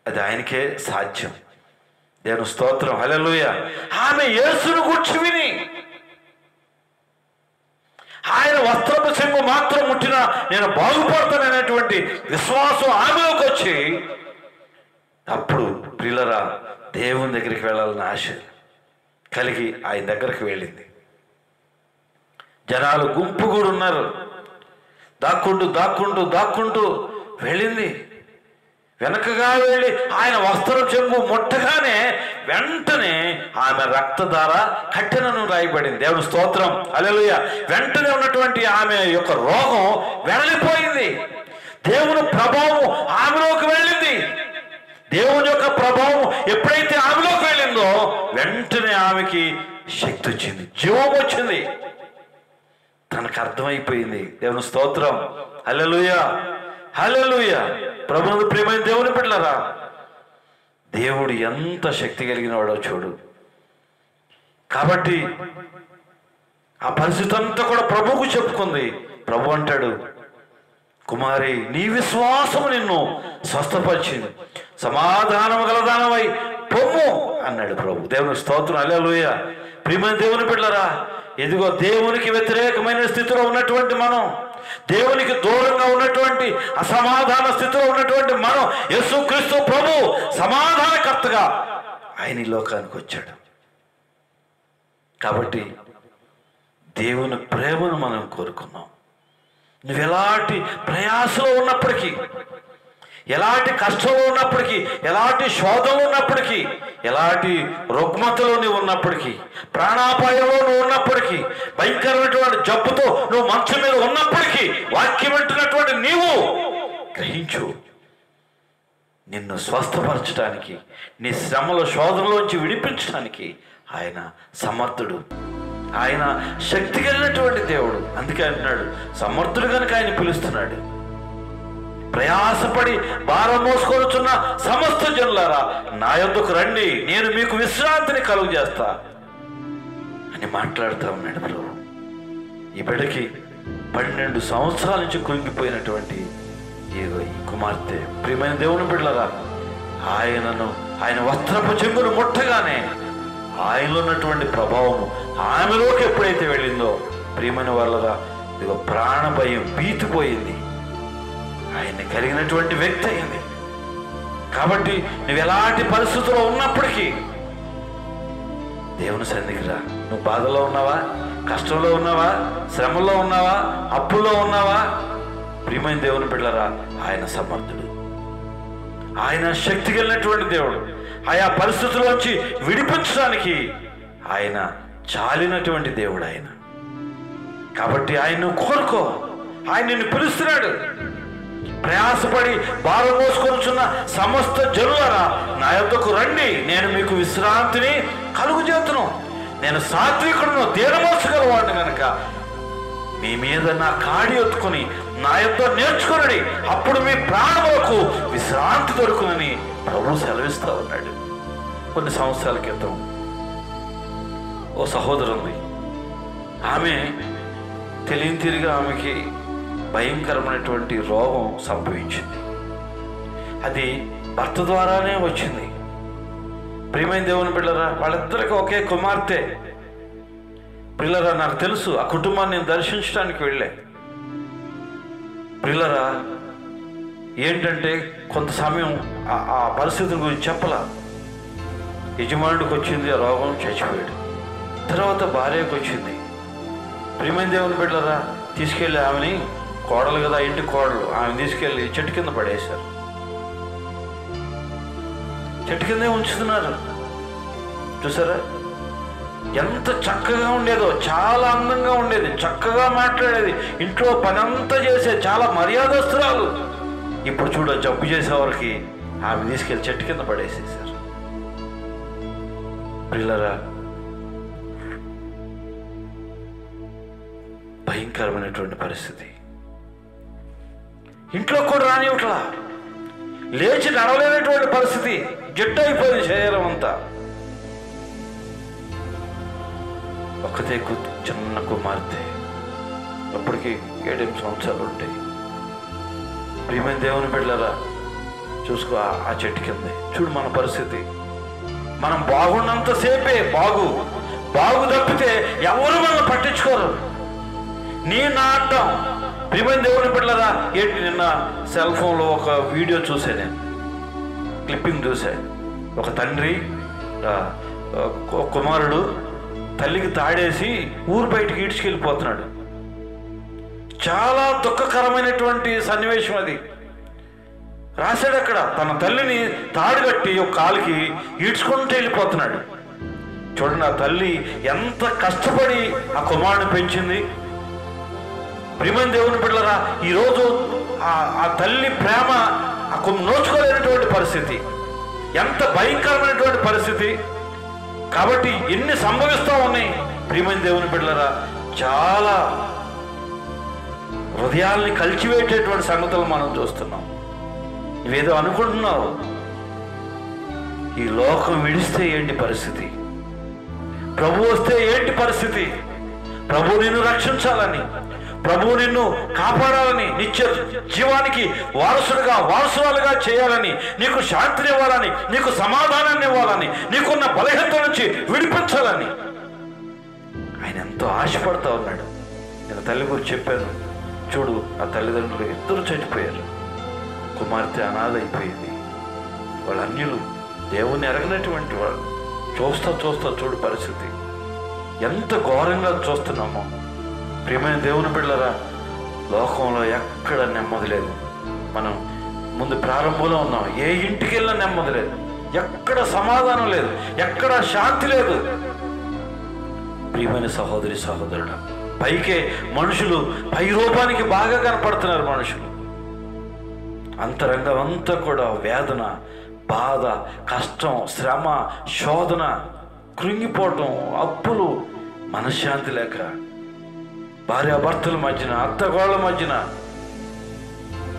అది ఆయనకే సాధ్యం. దేవుని స్తోత్రం, హల్లెలూయా. ఆమె యేసును గూర్చి విని, ఆయన వస్త్రపు చెంగు మాత్రం ముట్టినా నేను బాగుపడతాననేటువంటి విశ్వాసం ఆమెలోకి వచ్చి, అప్పుడు ప్రియులరా దేవుని దగ్గరికి వెళ్ళాలని ఆశ కలిగి ఆయన దగ్గరికి వెళ్ళింది. జనాలు గుంపు కూడా ఉన్నారు. దాక్కుంటూ వెళ్ళింది. వెనకగా వెళ్ళి ఆయన వస్త్రం చెంగు ముట్టగానే వెంటనే ఆమె రక్తధార కట్టెనను రాయబడింది. దేవుని స్తోత్రం, హల్లెలూయా. వెంటనే ఉన్నటువంటి ఆమె యొక్క రోగం వెడలిపోయింది. దేవుని ప్రభావం ఆమెలోకి వెళ్ళింది. దేవుని యొక్క ప్రభావం ఎప్పుడైతే ఆమెలోకి వెళ్ళిందో వెంటనే ఆమెకి శక్తి వచ్చింది, జీవం వచ్చింది. తనకు అర్థమైపోయింది. దేవుని స్తోత్రం, హల్లెలూయా, హల్లెలూయా. ప్రభువును ప్రియమైన దేవుని బిడ్డలారా, దేవుడు ఎంత శక్తి కలిగిన వాడో చూడు. కాబట్టి ఆ పరిస్థితి అంతా కూడా ప్రభువుకు చెప్పుకుంది. ప్రభు అంటాడు, కుమారి నీ విశ్వాసము నిన్ను స్వస్థపరిచింది, సమాధానము గలదానమై పొమ్ము అన్నాడు ప్రభు. దేవుని స్తోత్రం, హల్లెలూయా. ప్రియమైన దేవుని బిడ్డలారా, ఇదిగో దేవునికి వ్యతిరేకమైన స్థితిలో ఉన్నటువంటి మనం, దేవునికి దూరంగా ఉన్నటువంటి అసమాధాన స్థితిలో ఉన్నటువంటి మనం, యేసుక్రీస్తు ప్రభు సమాధానకర్తగా ఆయన ఈ లోకానికి వచ్చాడు. కాబట్టి దేవుని ప్రేమను మనం కోరుకున్నాం. నువ్వు ఎలాంటి ప్రయాసలో ఉన్నప్పటికీ, ఎలాంటి కష్టంలో ఉన్నప్పటికీ, ఎలాంటి శోధనలు ఉన్నప్పటికీ, ఎలాంటి రుగ్మతలో నువ్వు ఉన్నప్పటికీ, ప్రాణాపాయంలో నువ్వు ఉన్నప్పటికీ, భయంకరమైనటువంటి జబ్బుతో నువ్వు మంచం మీద ఉన్నప్పటికీ, వాక్యం వింటున్నటువంటి నీవు గ్రహించు, నిన్ను స్వస్థపరచడానికి, నీ శ్రమల శోధనలోంచి విడిపించడానికి ఆయన సమర్థుడు. ఆయన శక్తి కలిగినటువంటి దేవుడు. అందుకే అంటున్నాడు, సమర్థుడు కనుక ఆయన పిలుస్తున్నాడు. ప్రయాసపడి భారం మోసుకొనుచున్న సమస్త జనులారా నా యొద్దకు రండి, నేను మీకు విశ్రాంతిని కలుగు చేస్తా అని మాట్లాడుతూ ఉన్నాడు ప్రభు. ఈ బిడ్డకి 12 సంవత్సరాల నుంచి కృంగిపోయినటువంటి ఈ కుమార్తె, ప్రియమైన దేవుని బిడ్డలారా, ఆయన వస్త్రపు చెంగును ముట్టగానే ఆయనలో ఉన్నటువంటి ప్రభావము ఆమెలోకి ఎప్పుడైతే వెళ్ళిందో, ప్రియమైన వాళ్ళరా, ఇదిగో ప్రాణ భయం భీతిపోయింది, ఆయన్ని కలిగినటువంటి వ్యక్తి అయింది. కాబట్టి నువ్వు ఎలాంటి పరిస్థితుల్లో ఉన్నప్పటికీ దేవుని సన్నిధికి రా. నువ్వు బాధలో ఉన్నావా, కష్టంలో ఉన్నావా, శ్రమలో ఉన్నావా, అప్పుల్లో ఉన్నావా, ప్రియమైన దేవుని బిడ్డలారా, ఆయన సమర్థుడు, ఆయన శక్తి కలిగినటువంటి దేవుడు. ఆయా పరిస్థితుల్లోంచి విడిపించడానికి ఆయన చాలినటువంటి దేవుడు ఆయన. కాబట్టి ఆయన్ను కోరుకో, ఆయన నిన్ను పిలుస్తున్నాడు. ప్రయాసపడి భారం మోసుకొనుచున్న సమస్త జనులారా నా యొద్దకు రండి, నేను మీకు విశ్రాంతిని కలుగు చేతును. నేను సాత్వికుడును, దీనమోసగలవాడిని కనుక మీ మీద నా కాడి ఎత్తుకొని నా యొద్ద నేర్చుకుని, అప్పుడు మీ ప్రాణములకు విశ్రాంతి దొరుకునని ప్రభు సెలవిస్తూ ఉన్నాడు. కొన్ని సంవత్సరాల క్రితం ఓ సహోదరుంది. ఆమె తెలియని తిరిగి ఆమెకి భయంకరమైనటువంటి రోగం సంభవించింది. అది భర్త ద్వారానే వచ్చింది. ప్రియమైన దేవుని బిడ్డలారా, వాళ్ళిద్దరికి ఒకే కుమార్తె. పిల్లరా, నాకు తెలుసు, ఆ కుటుంబాన్ని నేను దర్శించడానికి వెళ్ళే. పిల్లరా, ఏంటంటే కొంత సమయం ఆ పరిస్థితుల గురించి చెప్పలా. యజమానుడికి వచ్చింది ఆ రోగం, చచ్చిపోయాడు. తర్వాత భార్యకు వచ్చింది. ప్రియమైన దేవుని బిడ్డలారా, తీసుకెళ్ళి ఆమెని, కోడలు కదా, ఇంటి కోడలు, ఆమె తీసుకెళ్ళి చెట్టు కింద పడేశారు. చెట్టు కిందే ఉంచుతున్నారు. చూసారా ఎంత చక్కగా ఉండేదో, చాలా అందంగా ఉండేది, చక్కగా మాట్లాడేది, ఇంట్లో పని అంతా చేసేది, చాలా మర్యాదస్తురాలు. ఇప్పుడు చూడ, జబ్బు చేసేవారికి ఆమె తీసుకెళ్ళి చెట్టు కింద పడేసేసారు. పిల్లరా, భయంకరమైనటువంటి పరిస్థితి. ఇంట్లో కూడా రానివ్వట్లా, లేచి నడవలేనటువంటి పరిస్థితి, జట్టు అయిపోయింది శరీరం అంతా. ఒక్కతే చిన్న కుమార్తె, అప్పటికి 7 సంవత్సరాలు ఉంటాయి. ప్రియమైన దేవుని బిడ్డలారా, చూసుకో, ఆ చెట్టు కింద చూడు మన పరిస్థితి. మనం బాగున్నంతసేపే బాగు తప్పితే ఎవరు మనల్ని పట్టించుకోరు. నీ నాటం. ప్రియమైన దేవుని బిడ్డలారా, ఏంటి నిన్న సెల్ ఫోన్లో ఒక వీడియో చూసా, నేను క్లిప్పింగ్ చూసా. ఒక తండ్రి కుమారుడు తల్లికి తాడేసి ఊరు బయటికి ఈడ్చుకెళ్ళిపోతున్నాడు. చాలా దుఃఖకరమైనటువంటి సన్నివేశం అది. రాశాడు అక్కడ, తన తల్లిని తాడు కట్టి ఒక కాలుకి ఈడ్చుకుంటూ వెళ్ళిపోతున్నాడు. చూడండి, ఆ తల్లి ఎంత కష్టపడి ఆ కుమారుడిని పెంచింది. ప్రియమైన దేవుని బిడ్డలారా, ఈరోజు ఆ తల్లి ప్రేమ నోచుకోలేనటువంటి పరిస్థితి, ఎంత భయంకరమైనటువంటి పరిస్థితి. కాబట్టి ఎన్ని సంభవిస్తూ ఉన్నాయి. ప్రియమైన దేవుని బిడ్డలారా, చాలా హృదయాల్ని కలిచివేటటువంటి సంగతులు మనం చూస్తున్నాం. నువ్వేదో అనుకుంటున్నావు, ఈ లోకం విడిస్తే ఏంటి పరిస్థితి, ప్రభు వస్తే ఏంటి పరిస్థితి, ప్రభు నిన్ను రక్షించాలని, ప్రభు నిన్ను కాపాడాలని, నిత్య జీవానికి వారసురాలుగా చేయాలని, నీకు శాంతిని ఇవ్వాలని, నీకు సమాధానాన్ని ఇవ్వాలని, నీకున్న బలహీనత నుంచి విడిపించాలని ఆయన ఎంతో ఆశపడతా ఉన్నాడు. నేను తల్లి గురించి చెప్పాను. చూడు, ఆ తల్లిదండ్రులు ఇద్దరు చనిపోయారు. కుమార్తె అనాథ అయిపోయింది. వాళ్ళ అన్యులు, దేవుణ్ణి ఎరగనటువంటి వాళ్ళు. చూస్తా చూడు పరిస్థితి ఎంత ఘోరంగా చూస్తున్నామో. ప్రియమైన దేవుని బిడ్డలారా, లోకంలో ఎక్కడ నెమ్మది లేదు. మనం ముందు ప్రారంభంలో ఉన్నాం. ఏ ఇంటికి వెళ్ళినా నెమ్మది లేదు, ఎక్కడ సమాధానం లేదు, ఎక్కడ శాంతి లేదు. ప్రియమైన సహోదరి సహోదరుడు, పైకే మనుషులు పై రూపానికి బాగా కనపడుతున్నారు. మనుషులు అంతరంగం అంతా కూడా వేదన, బాధ, కష్టం, శ్రమ, శోధన, కృంగిపోవటం, అప్పులు, మనశ్శాంతి లేక, భార్యాభర్తల మధ్యన, అత్తగోళ్ళ మధ్యన,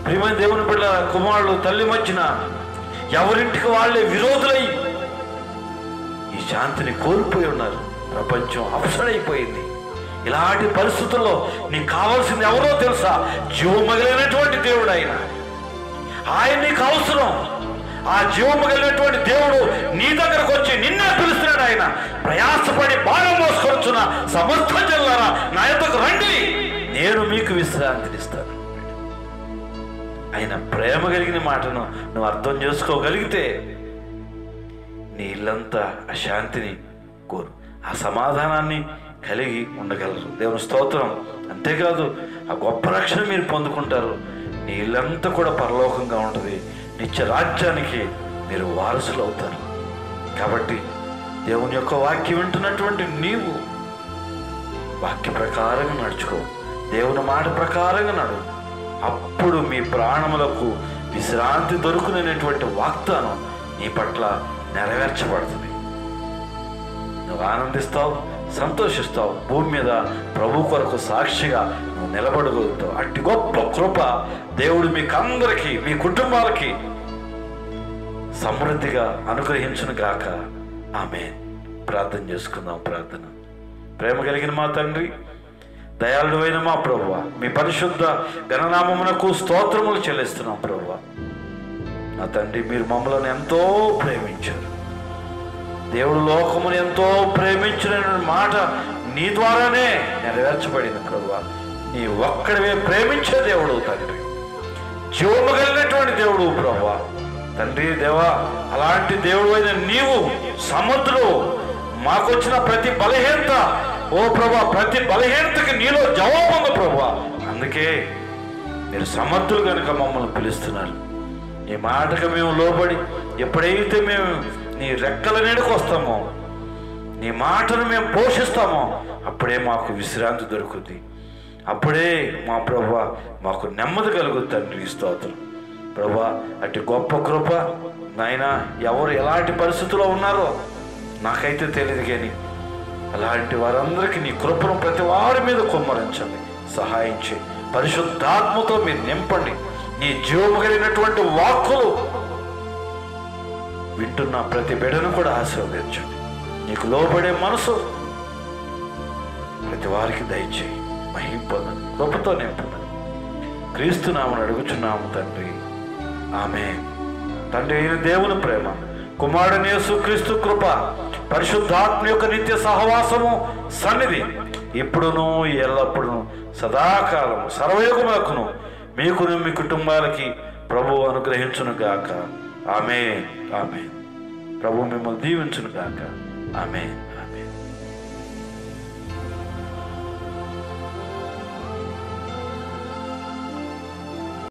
ప్రియమైన దేవుని బిడ్డ కుమారుడు తల్లి మధ్యన ఎవరింటికి వాళ్ళే విరోధులై ఈ శాంతిని కోల్పోయి ఉన్నారు. ప్రపంచం అప్సడైపోయింది. ఇలాంటి పరిస్థితుల్లో నీకు కావాల్సింది ఎవరో తెలుసా? జీవమగిలినటువంటి దేవుడు. ఆయన నీకు అవసరం. ఆ జీవమగిలినటువంటి దేవుడు నీ దగ్గరకు వచ్చి నిన్నే పిలుస్తున్నాడు. ఆయన ప్రయాసపడి భారం మోసుకొచ్చున్న సమస్త జనులారా నా యొద్దకు రండి, నేను మీకు విశ్రాంతినిస్తాను. ఆయన ప్రేమ కలిగిన మాటను నువ్వు అర్థం చేసుకోగలిగితే నీ ఇల్లంతా ఆ శాంతిని కోరు, ఆ సమాధానాన్ని కలిగి ఉండగలరు. దేవుని స్తోత్రం. అంతేకాదు ఆ గొప్ప రక్షణ మీరు పొందుకుంటారు. నీ ఇల్లంతా కూడా పరలోకంగా ఉంటుంది. నిత్య రాజ్యానికి మీరు వారసులు అవుతారు. కాబట్టి దేవుని యొక్క వాక్యం వింటున్నటువంటి నీవు వాక్య ప్రకారంగా నడుచుకో, దేవుని మాట ప్రకారంగా నడు. అప్పుడు మీ ప్రాణములకు విశ్రాంతి దొరుకుననేటువంటి వాగ్దానం నీ పట్ల నెరవేర్చబడుతుంది. నువ్వు ఆనందిస్తావు, సంతోషిస్తావు. భూమి మీద ప్రభు కొరకు సాక్షిగా నువ్వు నిలబడగలుగుతావు. అట్టి గొప్ప కృప దేవుడు మీకు అందరికీ, మీ కుటుంబాలకి సమృద్ధిగా అనుగ్రహించును గాక. ఆమేన్. ప్రార్థన చేసుకుందాం. ప్రార్థన. ప్రేమ కలిగిన మా తండ్రి, దయాళుడైన మా ప్రభువా, మీ పరిశుద్ధ ఘననామమునకు స్తోత్రములు చెల్లిస్తున్నాం. ప్రభువా నా తండ్రి, మీరు మమ్మల్ని ఎంతో ప్రేమించారు. దేవుడు లోకమును ఎంతో ప్రేమించిన మాట నీ ద్వారానే నెరవేర్చబడింది. ప్రభువా నీ ఒక్కడివే ప్రేమించే దేవుడు తండ్రి, జీవము కలిగినటువంటి దేవుడు. ప్రభువా తండ్రి దేవా, అలాంటి దేవుడు అయిన నీవు సమర్థుడు. మాకొచ్చిన ప్రతి బలహీనత, ఓ ప్రభా, ప్రతి బలహీనతకి నీలో జవాబు ఉంది ప్రభువా. అందుకే మీరు సమర్థులు కనుక మమ్మల్ని పిలుస్తున్నారు. నీ మాటకు మేము లోబడి ఎప్పుడైతే మేము నీ రెక్కల నీడకు వస్తామో, నీ మాటను మేము పోషిస్తామో, అప్పుడే మాకు విశ్రాంతి దొరుకుతుంది. అప్పుడే మా ప్రభువా మాకు నెమ్మది కలుగుతుంది. తండ్రి స్తోత్రం. ప్రభువా అటు గొప్ప కృప నాయనా, ఎవరు ఎలాంటి పరిస్థితుల్లో ఉన్నారో నాకైతే తెలియదు, కానీ అలాంటి వారందరికీ నీ కృపను ప్రతి వారి మీద కుమ్మరించండి, సహాయం చేయి. పరిశుద్ధాత్మతో మీరు నింపండి. నీ జీవము కలిగినటువంటి వాక్కులు వింటున్న ప్రతి బిడ్డను కూడా ఆశీర్వదించండి. నీకు లోబడే మనసు ప్రతి వారికి దయచేయి. మహిమ పొందండి, కృపతో నింపండి. క్రీస్తు నామమున అడుగుచున్నాము తండ్రి. ఆమేన్. తండ్రి అయిన దేవుని ప్రేమ, కుమారుడైన యేసుక్రీస్తు కృప, పరిశుద్ధాత్మ యొక్క నిత్య సహవాసము, సన్నిధి ఇప్పుడును ఎల్లప్పుడూ సదాకాలము సర్వయుగములకును మీకును మీ కుటుంబాలకి ప్రభువు అనుగ్రహించును గాక. ఆమేన్. ఆమేన్. ప్రభు మిమ్మల్ని దీవించును గాక. ఆమేన్.